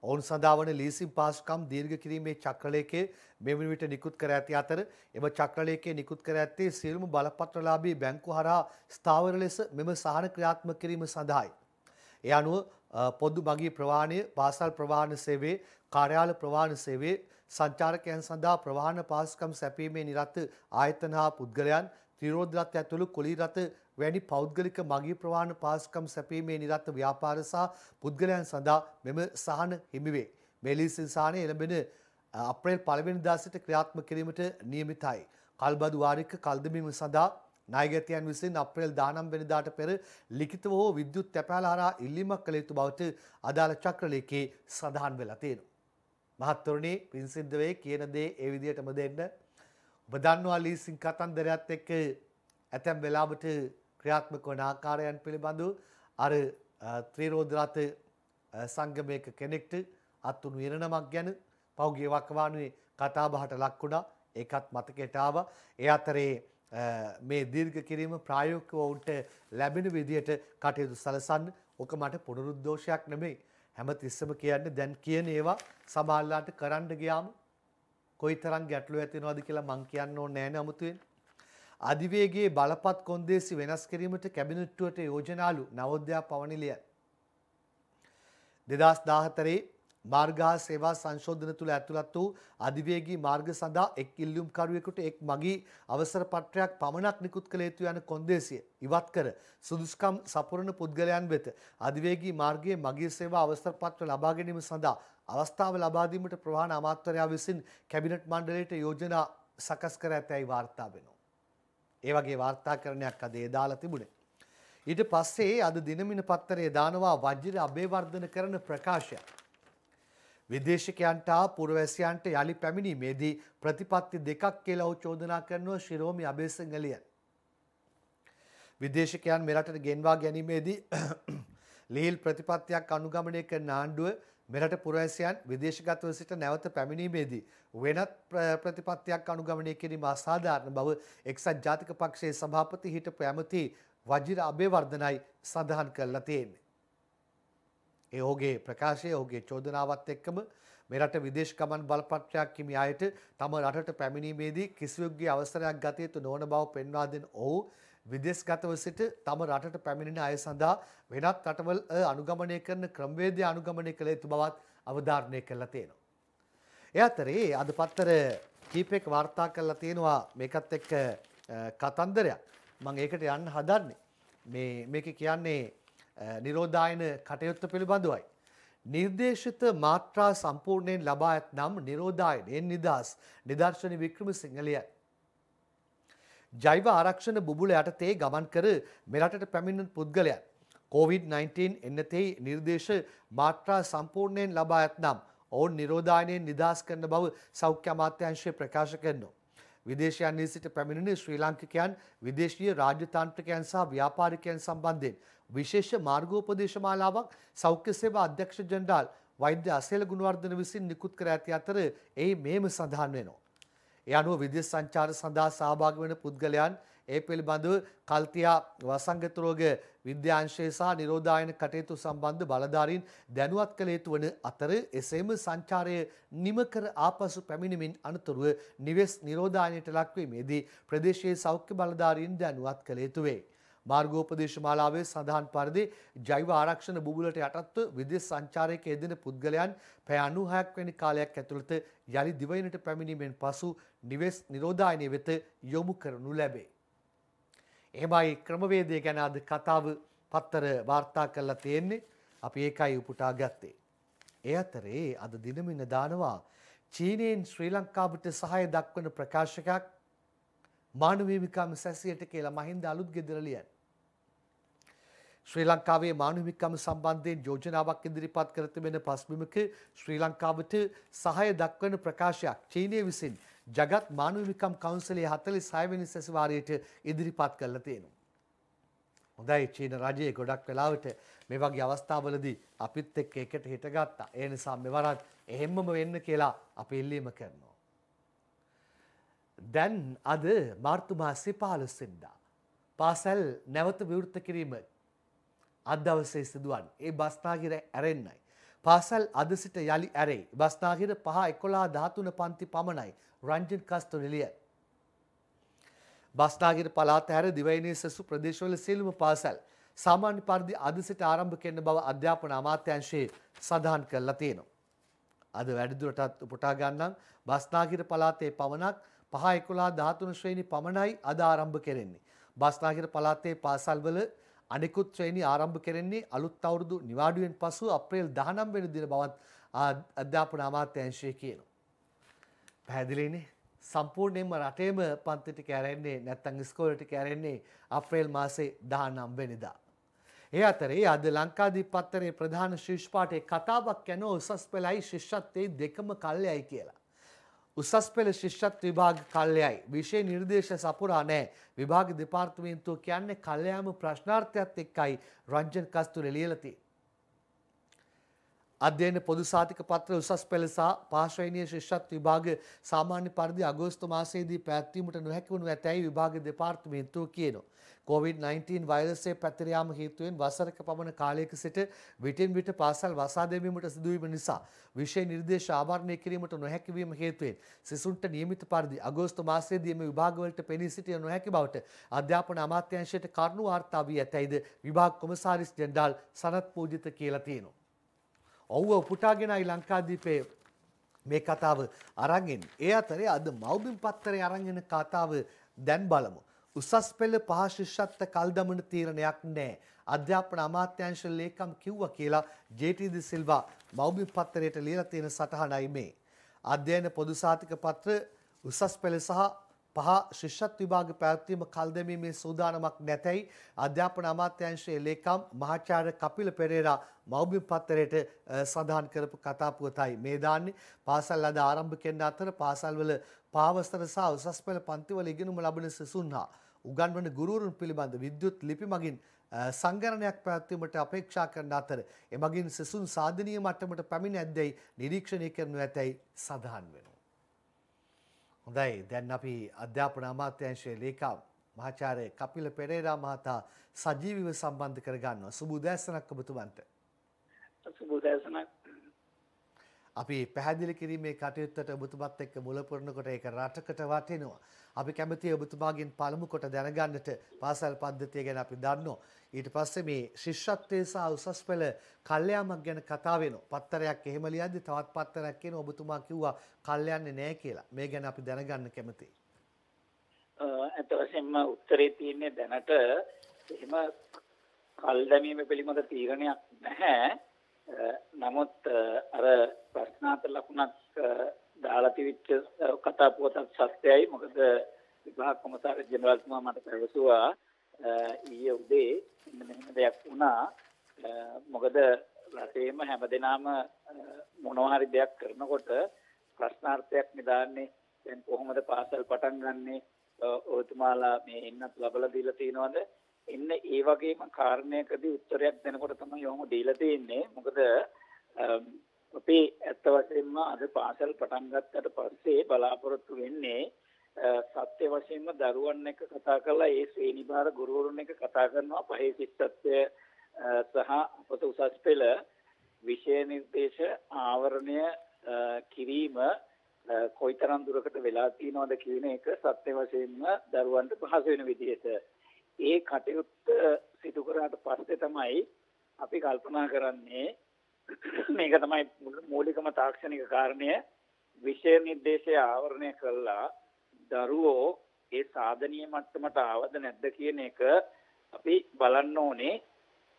ඔවුන් සඳහා වන ලීසිං පාසුකම් දීර්ඝ කිරීමේ චක්‍රලේඛය මෙවන විට නිකුත් කර ඇති අතර එම චක්‍රලේඛය නිකුත් කර ඇත්තේ සියලුම බලපත්‍රලාභී බැංකු හරහා ස්ථාවර ලෙස මෙම සහන ක්‍රියාත්මක කිරීම සඳහායි. ඒ අනුව පොදු මගී ප්‍රවාහනය, පාසල් ප්‍රවාහන සේවය, කාර්යාල ප්‍රවාහන සේවය, සංචාරකයන් සඳහා ප්‍රවාහන පාසුකම් සැපීමේ නිරත ආයතන හා පුද්ගලයන්, ත්‍රිරෝද රථ ඇතුළු කුලී රථ වැනි පෞද්ගලික මගී ප්‍රවාහන පාසුකම් සැපීමේ නිරත ව්‍යාපාර සහ පුද්ගලයන් සඳහා මෙම සහන හිමි වේ. මේ ලීසින් සහනය එළඹෙන අප්‍රේල් 1 වෙනිදා සිට ක්‍රියාත්මක කිරීමට නියමිතයි. කල්බදු වාරික කල්දමීම සඳහා නායකයන් විසින් අප්‍රේල් 19 වෙනිදාට පෙර ලිඛිතව හෝ විද්‍යුත් තැපෑල හරහා ඉල්ලීමක් කළ යුතු බවට අදාළ චක්‍රලේඛයේ සඳහන් වෙලා තියෙනවා. මහත්වරුනි පින්සිද්ද වේ කියන දේ ඒ විදිහටම දෙන්න. ඔබ දන්නවා ලීසින් කතන්දරයත් එක්ක ඇතැම් වෙලාවට ක්‍රියාත්මක වන ආකාරයන් පිළිබඳව අර ත්‍රිරෝද රථ සංගමයක කෙනෙක්ට අත්තුණු ඉරණමක් ගැන පෞගිය වකවානුවේ කතා බහට ලක් වුණා. ඒකත් මතකයට ආවා. ඒ අතරේ මේ දීර්ඝ කිරීම ප්‍රායෝගිකව උන්ට ලැබෙන විදියට කටයුතු සලසන්න. ඔක මට පුනරුද්දෝෂයක් නෙමෙයි. හැමතිස්සම කියන්නේ දැන් කියන ඒවා සමාජලාට කරන්න ගියාම කොයිතරම් ගැටලු ඇති වෙනවද කියලා මං කියන්න ඕනේ නැහැ නේ අමුතුවෙන්. අධිවේගයේ බලපත් කොන්දේසි වෙනස් කිරීමට කැබිනට්ටුවට යෝජනාලු නවෝදයා පවණිලිය. 2014 මාර්ග හා සේවා සංශෝධන තුළ ඇතුළත් වූ අධිවේගී මාර්ග සඳහා එක් ඉල්ලුම්කරුවෙකුට එක් මගී අවසර පත්‍රයක් පමණක් නිකුත් කළ යුතු යන කොන්දේසිය ඉවත් කර සුදුසුකම් සපුරන පුද්ගලයන් වෙත අධිවේගී මාර්ගයේ මගී සේවා අවසර පත්‍ර ලබා ගැනීම සඳහා අවස්ථාව ලබා දීමට ප්‍රවාහන අමාත්‍යවරයා විසින් කැබිනට් මණ්ඩලයට යෝජනා සකස් කර ඇතැයි වාර්තා වෙනවා. ඒ වගේ වාර්තාකරණයක් අද දාලා තිබුණේ. ඊට පස්සේ අද දිනමින පත්තරේ දානවා වජිර අබේවර්ධන කරන ප්‍රකාශයක්. විදේශිකයන්ට හා පුරවැසියන්ට යලි පැමිණීමේදී ප්‍රතිපත්ති දෙකක් කියලා ඔහු චෝදනා කරනවා ශිරෝමි අබේසිංහලියන්. විදේශිකයන් මෙරටට ගෙන්වා ගැනීමේදී ලිහිල් ප්‍රතිපත්තියක් අනුගමනය කරන ආණ්ඩුව මෙරට පුරවැසියන් විදේශගතව සිට නැවත පැමිණීමේදී වෙනත් ප්‍රතිපත්තියක් අනුගමනය කිරීම අසාධාරණ බව එක්සත් ජාතික පක්ෂයේ සභාපති හිටපු ඇමති වජිර අබේවර්ධනයි සඳහන් කරලා තියෙන්නේ. ඒ ඔහුගේ ප්‍රකාශය ඔහුගේ චෝදනාවත් එක්කම මෙරට විදේශ ගමන් බලපත්‍රයක් හිමි අයට තම රටට පැමිණීමේදී කිසිවෙකුගේ අවසරයක් ගත යුතු නොවන බව පෙන්වා දෙන ඔහු විදේශගතව සිට තම රටට පැමිණෙන අය සඳහා වෙනත් රටවල් අනුගමනය කරන ක්‍රමවේදය අනුගමනය කළ යුතු බවත් අවධාරණය කරලා තියෙනවා. ඒ අතරේ අද පත්තර කීපයක වාර්තා කරලා තියෙනවා මේකත් එක්ක කතන්දරයක්. මම ඒකට යන්න හදන්නේ. මේක කියන්නේ නිරෝධායන කටයුත්ත පිළිබඳවයි. නිර්දේශිත මාත්‍රා සම්පූර්ණයෙන් ලබා ඇතනම් නිරෝධායනයෙන් නිදහස් නිදර්ශන වික්‍රමසිංහලියයි. ජෛව ආරක්ෂණ බුබුල යටතේ ගමන් කර මෙරටට පැමිණෙන පුද්ගලයන් COVID-19 එන්නතේ නිර්දේශ මාත්‍රා සම්පූර්ණයෙන් ලබා ඇතනම් ඔවුන් නිරෝධායනයෙන් නිදහස් කරන බව සෞඛ්‍ය අමාත්‍යාංශය ප්‍රකාශ කරනවා. විදේශයන් සිට පැමිණෙන ශ්‍රී ලාංකිකයන් විදේශීය රාජ්‍යතාන්ත්‍රිකයන් සහ ව්‍යාපාරිකයන් සම්බන්ධයෙන් විශේෂ මාර්ගෝපදේශ මාලාවක් සෞඛ්‍ය සේවා අධ්‍යක්ෂ ජනරාල් වෛද්‍ය අසේල ගුණවර්ධන විසින් නිකුත් කර ඇති අතර එහි මේම සඳහන් වෙනවා. ඒ අනුව විදේශ සංචාර සඳහා සහභාගී වන පුද්ගලයන් ඒ පිළිබඳව කල්තියා වසංගත රෝග විද්‍යාංශය සහ නිරෝධායන කටයුතු සම්බන්ධ බලධාරීන් දැනුවත් කළ යුතු වන අතර එසේම සංචාරය නිම කර ආපසු පැමිණීමෙන් අනතුරුව නිවෙස් නිරෝධායනයට ලක්වීමේදී ප්‍රදේශයේ සෞඛ්‍ය බලධාරීන් දැනුවත් කළ යුතු වේ. මාර්ගෝපදේශ මාලාවේ සඳහන් පරිදි ජෛව ආරක්ෂණ බුබුලට යටත්ව විදේශ සංචාරයක යෙදෙන පුද්ගලයන් පැය 96ක් වැනි කාලයක් ඇතුළත යලි දිවයිනට පැමිණීමෙන් පසු නිවෙස් නිරෝධායනය වෙත යොමු කරනු ලැබේ. එමයි ක්‍රමවේදය ගැන අද කතාව පත්තර වාර්තා කරලා තියෙන්නේ. අපි ඒකයි උපුටා ගත්තේ. ඒ අතරේ අද දිනමින දානවා චීනයෙන් ශ්‍රී ලංකාවට සහාය දක්වන ප්‍රකාශකයක් මානව හිමිකම් සැසියට කියලා මහින්ද අලුත් ගෙදර ලියන. ශ්‍රී ලංකාවේ මානව හිමිකම් සම්බන්ධයෙන් යෝජනාවක් ඉදිරිපත් කර තිබෙන පසුබිමක ශ්‍රී ලංකාවට සහාය දක්වන ප්‍රකාශයක් චීනය විසින් ජගත් මානව හිමිකම් කවුන්සිලයේ 46 වෙනි සැසිවාරයට ඉදිරිපත් කරලා තියෙනවා. හොඳයි, චීන රජයේ ගොඩක් වෙලාවට මේ වගේ අවස්ථාවලදී අපිත් එක්ක එකට හිටගත්තා. ඒ නිසා මෙවරත් එහෙම්මම වෙන්න කියලා අපි ඉල්ලීම කරනවා. දැන් අද මාර්තු මාසේ 15 වෙනිදා පාසල් නැවත විවෘත කිරීම අද දවසේ සිදුවන්නේ. ඒ බස්නාහිර ඇරෙන්නයි. පාසල් අද සිට යලි ඇරෙයි. බස්නාහිර 5, 11, 13 පන්ති පමණයි රංජන් කස්තුරිලිය. බස්නාහිර පළාත හැර දිවයිනේ සෙසු ප්‍රදේශවල සියලුම පාසල් සාමාන්‍ය පරිදි අද සිට ආරම්භ කරන බව අධ්‍යාපන අමාත්‍යාංශයේ සඳහන් කරලා තියෙනවා. අද වැඩිදුරටත් උපුටා ගන්නම් බස්නාහිර පළාතේ පමණක් 5, 11, 13 ශ්‍රේණි පමණයි අද ආරම්භ කෙරෙන්නේ. බස්නාහිර පළාතේ පාසල්වල අනෙකුත් ශ්‍රේණි ආරම්භ කෙරෙන්නේ අලුත් අවුරුදු නිවාඩුවෙන් පසු අප්‍රේල් 19 වෙනි දින බවත් අධ්‍යාපන අමාත්‍යාංශය කියනවා. පැහැදිලිනේ? සම්පූර්ණයෙන්ම රටේම පන්ති ටික ඇරෙන්නේ නැත්නම් ඉස්කෝලේ ටික ඇරෙන්නේ අප්‍රේල් මාසේ 19 වෙනිදා. ඒ අතරේ අද ලංකාදීප පත්තරේ ප්‍රධාන ශීර්ෂ පාඨයේ කතාවක් යන උසස් පෙළයි ශිෂ්‍යත්වයේ දෙකම කල්යයි කියලා. උසස් පෙළ ශිෂ්‍යත්ව විභාග කල්යයි. විෂය නිර්දේශ සපුරා නැහැ. විභාග දෙපාර්තමේන්තුව කියන්නේ කල්යාම ප්‍රශ්නාර්ථයත් එක්කයි රංජන් කස්තුරිය ලියලා තියෙන්නේ. අධ්‍යයන පොදු සාතික පත්‍ර උසස් පෙළ සහ පාර්ශ්වීය ශිෂ්‍යත්ව විභාග සාමාන්‍ය පරිදි අගෝස්තු මාසයේදී පැවැත්වීමට නොහැකි වනු ඇතැයි විභාග දෙපාර්තමේන්තුව කියනවා. COVID-19 වෛරසයේ පැතිර යාම හේතුවෙන් වසරක පමණ කාලයක සිට විටින් විට පාසල් වසා දැමීමට සිදුවීම නිසා විෂය නිර්දේශ ආවරණය කිරීමට නොහැකි වීම හේතුවෙන් සිසුන්ට නියමිත පරිදි අගෝස්තු මාසයේදී මේ විභාගවලට පෙනී සිටිය නොහැකි බවට අධ්‍යාපන අමාත්‍යාංශයට කරුණු වාර්තා වී ඇතැයිද විභාග කොමසාරිස් ජෙනරාල් සනත් පූජිත කියලා තියෙනවා. ඔව්ව උපුටාගෙනයි ලංකාදීපේ මේ කතාව අරන් එන්නේ. ඒ අතරේ අද මව්බිම් පත්තරේ අරන් එන කතාව දැන් බලමු. උසස් පෙළ 5 ශිෂ්‍යත්ව කල් දමන තීරණයක් නැහැ. අධ්‍යාපන අමාත්‍යාංශ ලේකම් කිව්වා කියලා ජේ.ටී.ඩී. සිල්වා මව්බිම් පත්තරයට ලියලා තියෙන සටහනයි මේ. අධ්‍යයන පොදු සාතික පත්‍ර උසස් පෙළ සහ 5 ශිෂ්‍යත්ව විභාග පැවැත්වීම කල් දැමීමේ සූදානමක් නැතයි අධ්‍යාපන අමාත්‍යාංශයේ ලේකම් මහාචාර්ය කපිල පෙරේරා මව්බිම් පත්තරයට සඳහන් කරපු කතා පුවතයි මේ දාන්නේ. පාසල් අද ආරම්භ කරන අතර පාසල්වල පාවස්තර සහ උසස් පෙළ පන්තිවල ඉගෙනුම ලබන සිසුන් හා උගන්වන ගුරුවරුන් පිළිබඳ විද්‍යුත් ලිපි මගින් සංගණනයක් පැවැත්වීමට අපේක්ෂා කරන අතර එමගින් සිසුන් සාධනීය මට්ටමට පැමිණ ඇද්දැයි නිරීක්ෂණය කරනු ඇතැයි සඳහන් වෙනවා. හොඳයි, දැන් අපි අධ්‍යාපන අමාත්‍යාංශයේ ලේකම් මහාචාර්ය කපිල පෙරේරා මහතා සජීවීව සම්බන්ධ කර ගන්නවා. සුබ උදෑසනක් ඔබතුමන්ට. සුබ උදෑසනක්. අපි පැහැදිලි කිරීමේ කටයුත්තට ඔබතුමත් එක්ක මුල පුරනකොට ඒක රටකට වටිනවා. අපි කැමතියි ඔබතුමාගෙන් පළමු කොට දැනගන්නට පාසල් පද්ධතිය ගැන අපි දන්නවා. ඊට පස්සේ මේ ශිෂ්‍යත්වයේ සහ උසස් පෙළ කල්යාමක් ගැන කතා වෙනවා. පත්තරයක් එහෙම ලියද්දි තවත් පත්තරයක් කියන ඔබතුමා කිව්වා කල්යන්නේ නැහැ කියලා. මේ ගැන අපි දැනගන්න කැමතියි. අත වශයෙන්ම උත්තරේ තියෙන්නේ දැනට එහෙම කල් දැමීම පිළිබඳ තීරණයක් නැහැ. නමුත් අර ප්‍රශ්නාර්ථ ලකුණක් දාලා තිබිච්ච කතා පුවතක් සත්‍යයි. මොකද විභාග කොමසාරිස් ජෙනරාල්තුමා මට පැවසුවා ඊයේ උදේ මෙන්න දෙයක් වුණා. මොකද රටේම හැමදෙනාම මොනවා හරි දෙයක් කරනකොට ප්‍රශ්නාර්ථයක් නිදාන්නේ දැන් කොහොමද පාසල් පටන් ගන්නෙ ඔතුමාලා මේ එන්නත් ලබලා දීලා තියෙනවද එන්න ඒ වගේම කාරණයකදී උත්තරයක් දෙනකොට තමයි යොමු දීලා තියෙන්නේ. මොකද අපි ඇත්ත වශයෙන්ම අද පාසල් පටන් ගත්තට පස්සේ බලාපොරොත්තු වෙන්නේ සත්‍ය වශයෙන්ම දරුවන් එක්ක කතා කරලා ඒ ශ්‍රේණි භාර ගුරුවරුන් එක්ක කතා කරනවා. පහේ ශිෂ්‍යත්වය සහ අපත උසස් පෙළ විෂය නිර්දේශ ආවරණය කිරීම කොයිතරම් දුරකට වෙලා තියෙනවද කියන එක සත්‍ය වශයෙන්ම දරුවන්ට පහසු වෙන විදිහට ඒ කටයුත්ත සිදු කරාට පස්සේ තමයි අපි කල්පනා කරන්නේ මේක තමයි මූලිකම තාක්ෂණික කාරණය. විෂය නිර්දේශය ආවරණය කළා දරුවෝ ඒ සාධනීය මට්ටමට ආවද නැද්ද කියන එක අපි බලන්න ඕනේ.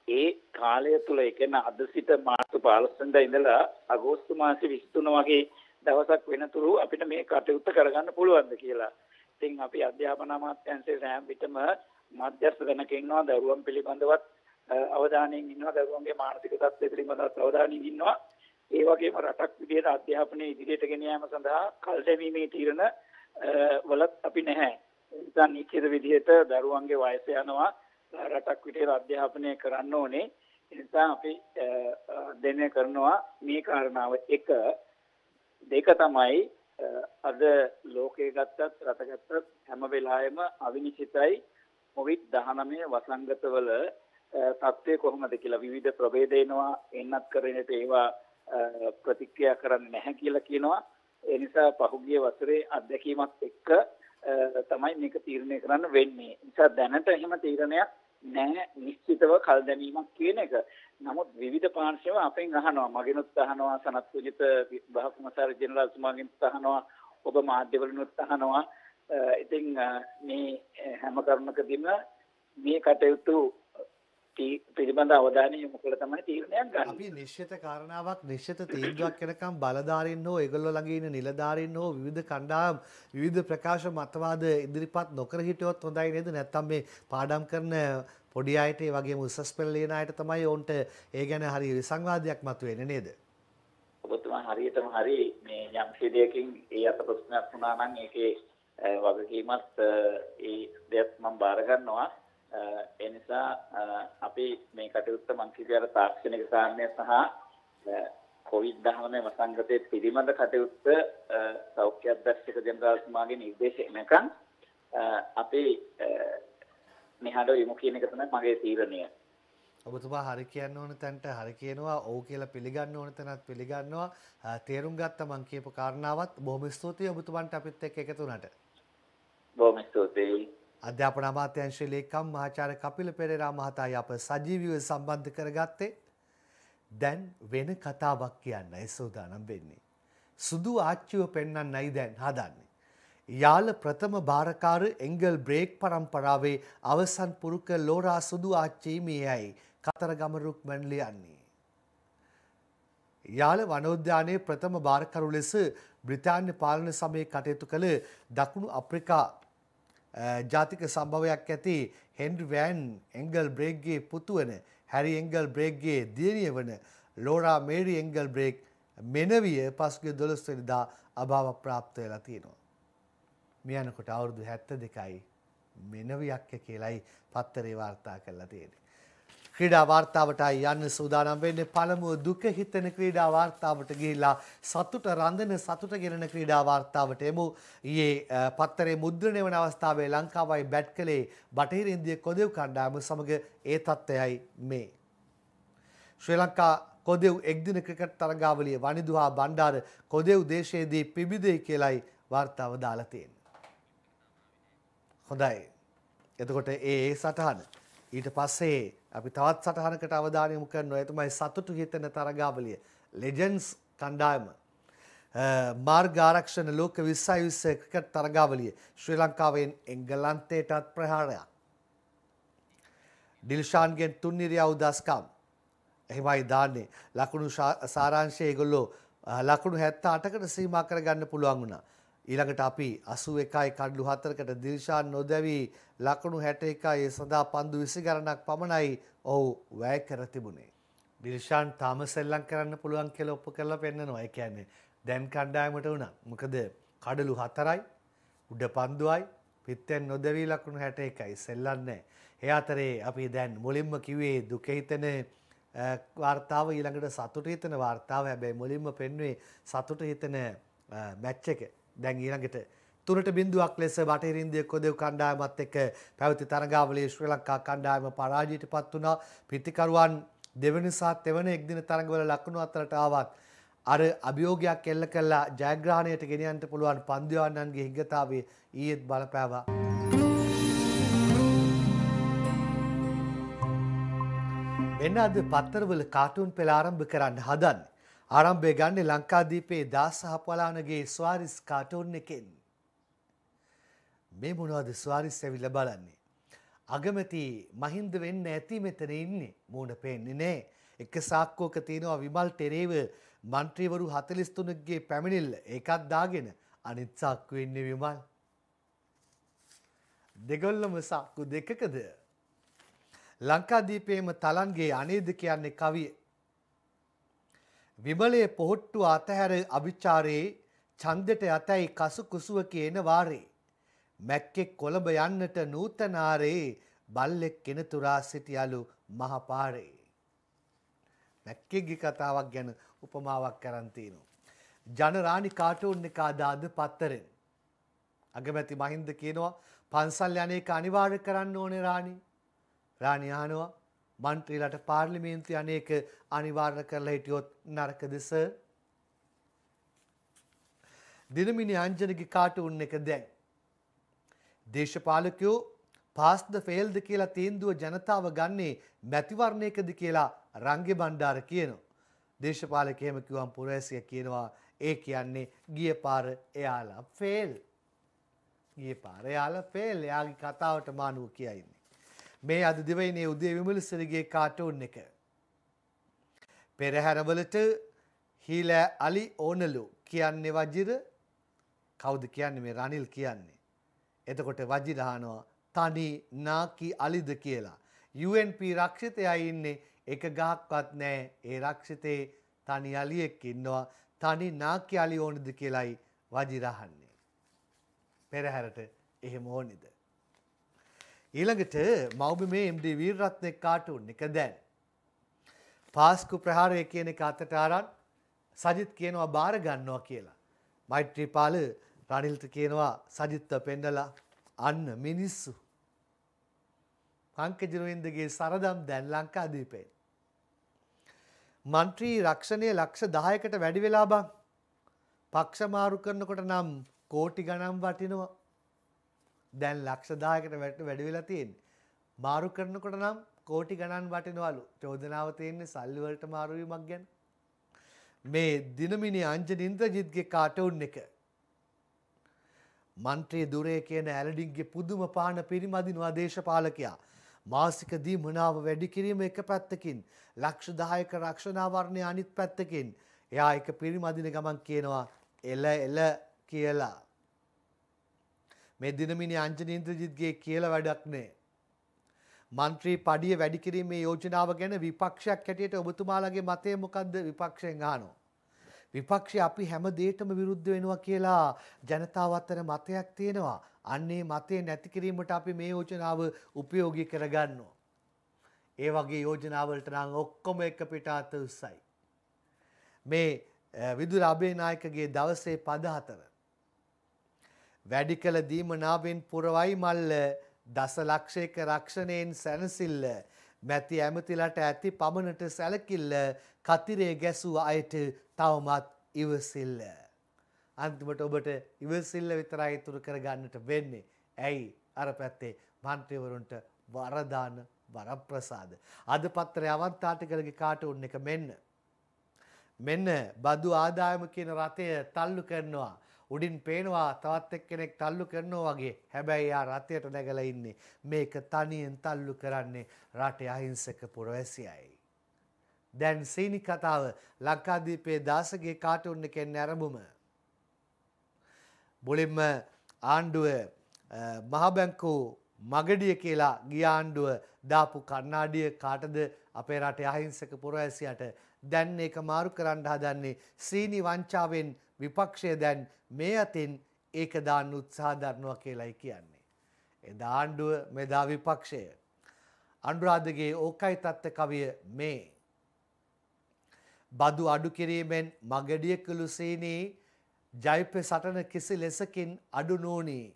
ඒ කාලය තුල ඒ කියන්නේ අද සිට මාර්තු 15 වෙනිදා ඉඳලා අගෝස්තු මාසේ 23 වගේ දවසක් වෙනතුරු අපිට මේ කටයුත්ත කරගන්න පුළුවන්ද කියලා. ඉතින් අපි අධ්‍යාපන අමාත්‍යාංශයේ සෑම විටම මධ්‍යස්ථ දැනක ඉන්නවා දරුවන් පිළිබඳවත් අවධානයෙන් ඉන්නවා දරුවන්ගේ මානසික තත්ත්වය පිළිබඳව අවධානයෙන් ඉන්නවා. ඒ වගේම රටක් විදිහට අධ්‍යාපනයේ ඉදිරියට ගෙන යාම සඳහා කල් දැමීමේ තීරණ වලත් අපි නැහැ. ඒ නිසා නිශ්චිත විදිහට දරුවන්ගේ වයස යනවා රටක් විදිහට අධ්‍යාපනය කරන්න ඕනේ. ඒ නිසා අපි අධ්‍යයනය කරනවා මේ කාරණාව එක. දෙක තමයි අද ලෝකයේ ගත්තත් රට ගත්තත් හැම වෙලාවෙම අවිනිශ්චිතයි COVID-19 වසංගතවල තත්ත්වය කොහොමද කියලා විවිධ ප්‍රභේද එනවා එන්නත් කරන්නට ඒවා ප්‍රතික්‍රියා කරන්නේ නැහැ කියලා කියනවා. ඒ නිසා පහුගිය වසරේ අත්දැකීමත් එක්ක තමයි මේක තීරණය කරන්න වෙන්නේ. නිසා දැනට එහෙම තීරණයක් නැහැ නිශ්චිතව කල් දැමීමක් කියන එක. නමුත් විවිධ පාර්ශ්ව අපෙන් අහනවා මගෙනුත් අහනවා සනත් සුජිත බහකුමසාර ජෙනරාල් තුමාගෙනුත් අහනවා ඔබ මාධ්‍යවලිනුත් අහනවා. ඉතින් මේ හැම කරුණකදීම මේ කටයුතු පිළිබඳ අවධානය යොමු කළ තමයි තීරණයක් ගන්න. අපි නිශ්චිත කාරණාවක් නිශ්චිත තීන්දුවක් වෙනකම් බලධාරීන් හෝ ඒගොල්ලෝ ළඟ ඉන්න නිලධාරීන් හෝ විවිධ කණ්ඩායම් විවිධ ප්‍රකාශ මතවාද ඉදිරිපත් නොකර හිටියොත් හොඳයි නේද? නැත්තම් මේ පාඩම් කරන පොඩි අයට ඒ වගේම උසස් පෙළ ලියන අයට තමයි ඔවුන්ට ඒ ගැන හරි විසංවාදයක් මතුවෙන්නේ නේද? ඔබතුමා හරියටම හරි මේ යම් ක්ෂේත්‍රයකින් ඒ අත ප්‍රශ්නයක් වුණා නම් ඒකේ වගකීමත් ඒ දෙයක් මම බාර ගන්නවා. ඒ නිසා අපි මේ කටයුත්ත මං කියපු තාක්ෂණික කාරණය සහ COVID-19 වසංගතයේ පිළිබඳ කටයුත්ත සෞඛ්‍ය අධ්‍යක්ෂක ජෙනරාල්තුමාගේ නිර්දේශනයකින් අපි නිහඬව යමු කියන එක තමයි මගේ තීරණය. ඔබතුමා හරි කියන්න ඕන තැනට හරි කියනවා, ඔව් කියලා පිළිගන්න ඕන තැනත් පිළිගන්නවා. තේරුම් ගත්ත මං කියපු කාරණාවත් බොහොම ස්තුතියි ඔබතුමන්ට අපිත් එක්ක එකතු වුණාට. බොහොම ස්තුතියි. අධ්‍යාපන අමාත්‍යාංශයේ ලේකම් මහාචාර්ය කපිල පෙරේරා මහතායි අප සජීවීව සම්බන්ධ කරගත්තේ. දැන් වෙන කතාවක් කියන්නයි සූදානම් වෙන්නේ. සුදු ආච්චිව පෙන්වන්නයි දැන් හදන්නේ. යාල ප්‍රථම භාරකාර එංගල් බ්‍රේක් පරම්පරාවේ අවසන් පුරුක ලෝරා සුදු ආච්චි මියයි කතරගම රුක්මන් ලියන්නේ. යාල වනෝද්‍යානයේ ප්‍රථම භාරකරු ලෙස බ්‍රිතාන්‍ය පාලන සමයේ කටයුතු කළ දකුණු අප්‍රිකා ජාතික සම්භවයක් ඇති හෙන්රි වෑන් එංගල් බ්‍රේක්ගේ පුතු වන හැරි එංගල් බ්‍රේක්ගේ දියණිය වන ලෝරා මේරි එංගල් බ්‍රේක් මෙනවිය පසුගිය 12 වෙනිදා අභාව ප්‍රාප්ත වෙලා තියෙනවා. මියනකොට අවුරුදු 72යි මෙනවියක් කියලායි පත්තරේ වාර්තා කරලා තියෙන්නේ. ක්‍රීඩා වාර්තාවටයි යන්න සූදානම් වෙන්නේ. පළමුව දුක හිතෙන ක්‍රීඩා වාර්තාවට ගිහිලා සතුට රඳන සතුට ගෙනන ක්‍රීඩා වාර්තාවට එමු. ඊයේ පත්තරේ මුද්‍රණය වන අවස්ථාවේ ලංකාවයි බැට් කළේ බටහිර ඉන්දිය කොදෙව් කණ්ඩායම සමග ඒ තත්ත්වයයි මේ. ශ්‍රී ලංකා කොදෙව් එක්දින ක්‍රිකට් තරගාවලිය වනිදු හා බණ්ඩාර කොදෙව් දේශයේදී පිබිදෙයි කියලායි වාර්තාව දාලා තියෙන්නේ. හොඳයි. එතකොට ඒ සටහන ඊට පස්සේ අපි තවත් සටහනකට අවධානය යොමු කරනවා. ඒ තමයි සතුටු හිතෙන තරගාවලිය ලෙජන්ඩ්ස් කණ්ඩායම මාර්ග ආරක්ෂණ ලෝක 2020 ක්‍රිකට් තරගාවලිය ශ්‍රී ලංකාවෙන් එංගලන්තයටත් ප්‍රහාරයක්. ඩිල්ෂාන්ගෙන් තුන්නිරියව් දස්කම් එහෙමයි දාන්නේ. ලකුණු සාරාංශය ඒගොල්ලෝ ලකුණු 78කට සීමා කරගන්න පුළුවන් වුණා. ඊළඟට අපි 81යි කඩලු 4කට දිල්ෂාන් නොදැවි ලකුණු 61යි සදා පන්දු 20 ගණනක් පමණයි ඔහු වැය කර තිබුණේ. දිල්ෂාන් තාම සෙල්ලම් කරන්න පුළුවන් කියලා ඔප්පු කරලා පෙන්නනවා. ඒ කියන්නේ දැන් කණ්ඩායමට උනා. මොකද කඩලු 4යි උඩ පන්දුවයි පිටෙන් නොදැවි ලකුණු 61යි සෙල්ලම් නැහැ. ඒ අතරේ අපි දැන් මුලින්ම කිව්වේ දුක හිතෙන වාර්තාව ඊළඟට සතුට හිතෙන වාර්තාව. හැබැයි මුලින්ම පෙන්වුවේ සතුට හිතෙන මැච් එක. දැන් ඊළඟට 3-0ක් ලෙස බටහිර ඉන්දිය කොදෙව් කණ්ඩායමත් එක්ක පැවති තරගාවලියේ ශ්‍රී ලංකා කණ්ඩායම පරාජයටපත් වුණා. පිටිකරුවන් දෙවනි සහ තෙවන එක්දින තරගවල ලකුණු අතරට ආවත් අර අභියෝගයක් එල්ල කළා ජයග්‍රහණයට ගෙනියන්න පුළුවන් පන්දුවන්නන්ගේ හිඟතාවේ ඊයේත් බලපෑවා. මෙන්න අද පත්තරවල කාටුන් පෙළ ආරම්භ කරන්න හදන්නේ. ආරම්භය ගන්නේ ලංකාදීපේ දාස හපලානගේ ස්වාරිස් කාටුන් එකෙන්. මේ මොනවද ස්වාරිස් ඇවිල්ලා බලන්නේ. අගමැති මහින්ද වෙන්න ඇති මෙතන ඉන්නේ. මූණ පේන්නේ නැහැ. එක සාක්කුවක තියෙනවා විමල් ටෙරේව മന്ത്രിවරු 43ගේ පැමිණිල්ල. ඒකත් දාගෙන අනිත් සාක්කුවේ ඉන්නේ විමල්. දෙගොල්ලම සාක්කු දෙකකද? ලංකාදීපේම තලන්ගේ අනේද කියන්නේ කවිය. විමලයේ පොහොට්ටු අතහැර අවිචාරයේ ඡන්දෙට යතයි කසු කුසුව කියන වාරේ මැක්කෙක් කොළඹ යන්නට නූතනාරේ බල්ලෙක් කෙනතුරා සිටියලු මහපාරේ. මැක්කෙක්ගේ කතාවක් ගැන උපමාවක් කරන් තිනවා. ජනරාණි කාටූන් එක අද පත්තරෙන්. අගමැති මහින්ද කියනවා පන්සල් යන්නේක අනිවාර්ය කරන්න ඕනේ රාණි. රාණි අහනවා මන්ත්‍රීලාට පාර්ලිමේන්තු යන්නේක අනිවාර්ය කරලා හිටියොත් නරකද සර්? දිනමිනි අංජනගේ කාටූන් එක දැන් දේශපාලකයෝ පාස්ද ෆේල්ද කියලා තීන්දුව ජනතාව ගන්නේ මැතිවරණයකද කියලා රංගේ බණ්ඩාර කියනවා. දේශපාලකයෙම කිව්වම් පුරවැසියා කියනවා ඒ කියන්නේ ගිය පාර එයාලා ෆේල්. ගිය පාර එයාලා ෆේල්. එයාගේ කතාවට මානුව කියයින්නේ. මේ අද දිවයිනේ උදේ විමලසිරිගේ කාටූන් එක. පෙරහැරවලට හීල අලි ඕනලු කියන්නේ වජිර කවුද කියන්නේ මේ රනිල් කියන්නේ. එතකොට වජිර අහනවා තනි නාකි අලිද කියලා. UNP රක්ෂිතයා ඉන්නේ එක ගහක්වත් නැහැ. ඒ රක්ෂිතේ තනි අලියෙක් ඉන්නවා. තනි නාකි අලි ඕනද කියලායි වජිර අහන්නේ. පෙරහැරට එහෙම ඕනේද? ඊළඟට මව්බිමේ MD වීරරත්න කාටූන් එක දැන් පාස්කු ප්‍රහාරය කියන එක අතට අරන් සජිත් කියනවා බාර ගන්නවා කියලා. මෛත්‍රීපාල රනිල්ට කියනවා සජිත්ව පෙන්නලා අන්න මිනිස්සු. පංකජරුවින්දගේ සරදම් දැන් ලංකාදීපේ. මන්ත්‍රී රක්ෂණය ලක්ෂ 10කට වැඩි වෙලා බං. පක්ෂ මාරු කරනකොට නම් කෝටි ගණන් වටිනවා. දැන් ලක්ෂ 10කට වැඩි වෙලා තියෙන්නේ. මාරු කරනකොට නම් කෝටි ගණන් වටිනවලු. චෝදනාව තියෙන්නේ සල්ලි වලට මාරු වීමක් ගැන. මේ දිනමිනි අංජන ඉන්ද්‍රජිත්ගේ කාටූන් එක. මන්ත්‍රී දුරේ කියන ඇලඩින්ගේ පුදුම පාන පිරිමදිනවා දේශපාලකයා. මාසික දීමනාව වැඩි කිරීම එක පැත්තකින් ලක්ෂ 10ක රක්ෂණාවරණය අනිත් පැත්තකින් එයා එක පිරිමදින ගමන් කියනවා එල එල කියලා. මේ දිනමිනි අංජන ඉන්ද්‍රජිත්ගේ කියලා වැඩක් නෑ. මන්ත්‍රී පඩිය වැඩි කිරීමේ යෝජනාව ගැන විපක්ෂයක් හැටියට ඔබතුමාලගේ මතය මොකද්ද? විපක්ෂයෙන් අහනවා. විපක්ෂය අපි හැම දෙයකටම විරුද්ධ වෙනවා කියලා ජනතාව අතර මතයක් තියෙනවා. අන්නේ මතය නැති කිරීමට අපි මේ යෝජනාව උපයෝගී කරගන්නවා. ඒ වගේ යෝජනාවලට නම් ඔක්කොම එක පිටාත උස්සයි. මේ විදුර අබේනායකගේ දවසේ පද 4 වැඩි කළ දීමනාවෙන් පුරවයි මල්ල දසලක්ෂයක රක්ෂණයෙන් සැනසිල්ල මැති ඇමතිලට ඇති පමණට සැලකිල්ල කතිරේ ගැසූ අයට තවමත් ඉවසිල්ල. අන්තිමට ඔබට ඉවසිල්ල විතරයි ඉතුරු කරගන්නට වෙන්නේ. ඇයි අර පැත්තේ මන්ත්‍රීවරුන්ට වරදාන වරප්‍රසාද. අද පත්‍රයේ අවන්ත ආටිකලගේ කාටූන් එක මෙන්න බදු ආදායම කියන රටය තල්ලු කරනවා. උඩින් පේනවා තවත් එක්කෙනෙක් තල්ලු කරනවා වගේ. හැබැයි යා රථයට නැගලා ඉන්නේ. මේක තනියෙන් තල්ලු කරන්නේ රටේ අහිංසක පුරවැසියයි. දැන් සීනි කතාව ලංකාදීපේ දාසගේ කාටූන් එකෙන් ආරම්භම. මුලින්ම ආණ්ඩුව මහ බැංකු මගඩිය කියලා ගිය ආණ්ඩුව දාපු කන්නාඩිය කාටද? අපේ රටේ අහිංසක පුරවැසියට. දැන් ඒක මාරු කරන්න හදන්නේ සීනි වංචාවෙන්. විපක්ෂය දැන් මේ අතින් ඒක දාන්න උත්සාහ දරනවා කියලායි කියන්නේ. එදා ආණ්ඩුව මෙදා විපක්ෂය. අනුරාධගේ ඕකයි තත්ත්ව කවිය මේ. බදු අඩු කිරීමෙන් මගඩිය කුළු සීනී ජයිප සටන කිසි ලෙසකින් අඩු නොනී.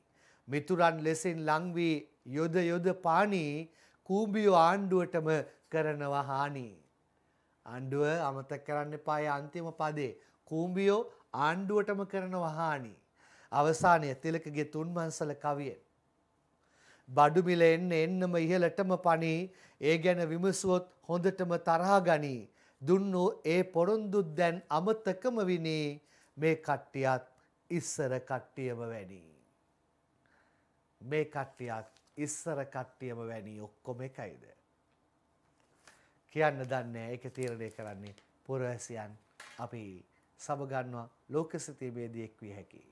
මිතුරන් ලෙසින් ලංවී යොද යොද පානී කූඹියෝ ආණ්ඩුවටම කරනවා හානි. ආණ්ඩුව අමතක කරන්න එපා අන්තිම පදේ. කූඹියෝ ආණ්ඩුවටම කරනවා හානි. අවසානයේ තිලකගේ තුන්වංශල කවියෙන් බඩු මිල එන්නම ඉහළටම පණී. ඒ ගැන විමසුවොත් හොඳටම තරහා ගනී. දුන්නෝ ඒ පොරොන්දුත් දැන් අමතකම විනී. මේ කට්ටියත් ඉස්සර කට්ටියම වැනි. මේ කට්ටියත් ඉස්සර කට්ටියම වැනි. ඔක්කොම එකයිද? කියන්න දන්නේ. ඒක තීරණය කරන්නේ පුරවැසියන්. අපි සමගන්නවා ලෝක සිතීමේදී එක් විය හැකියි.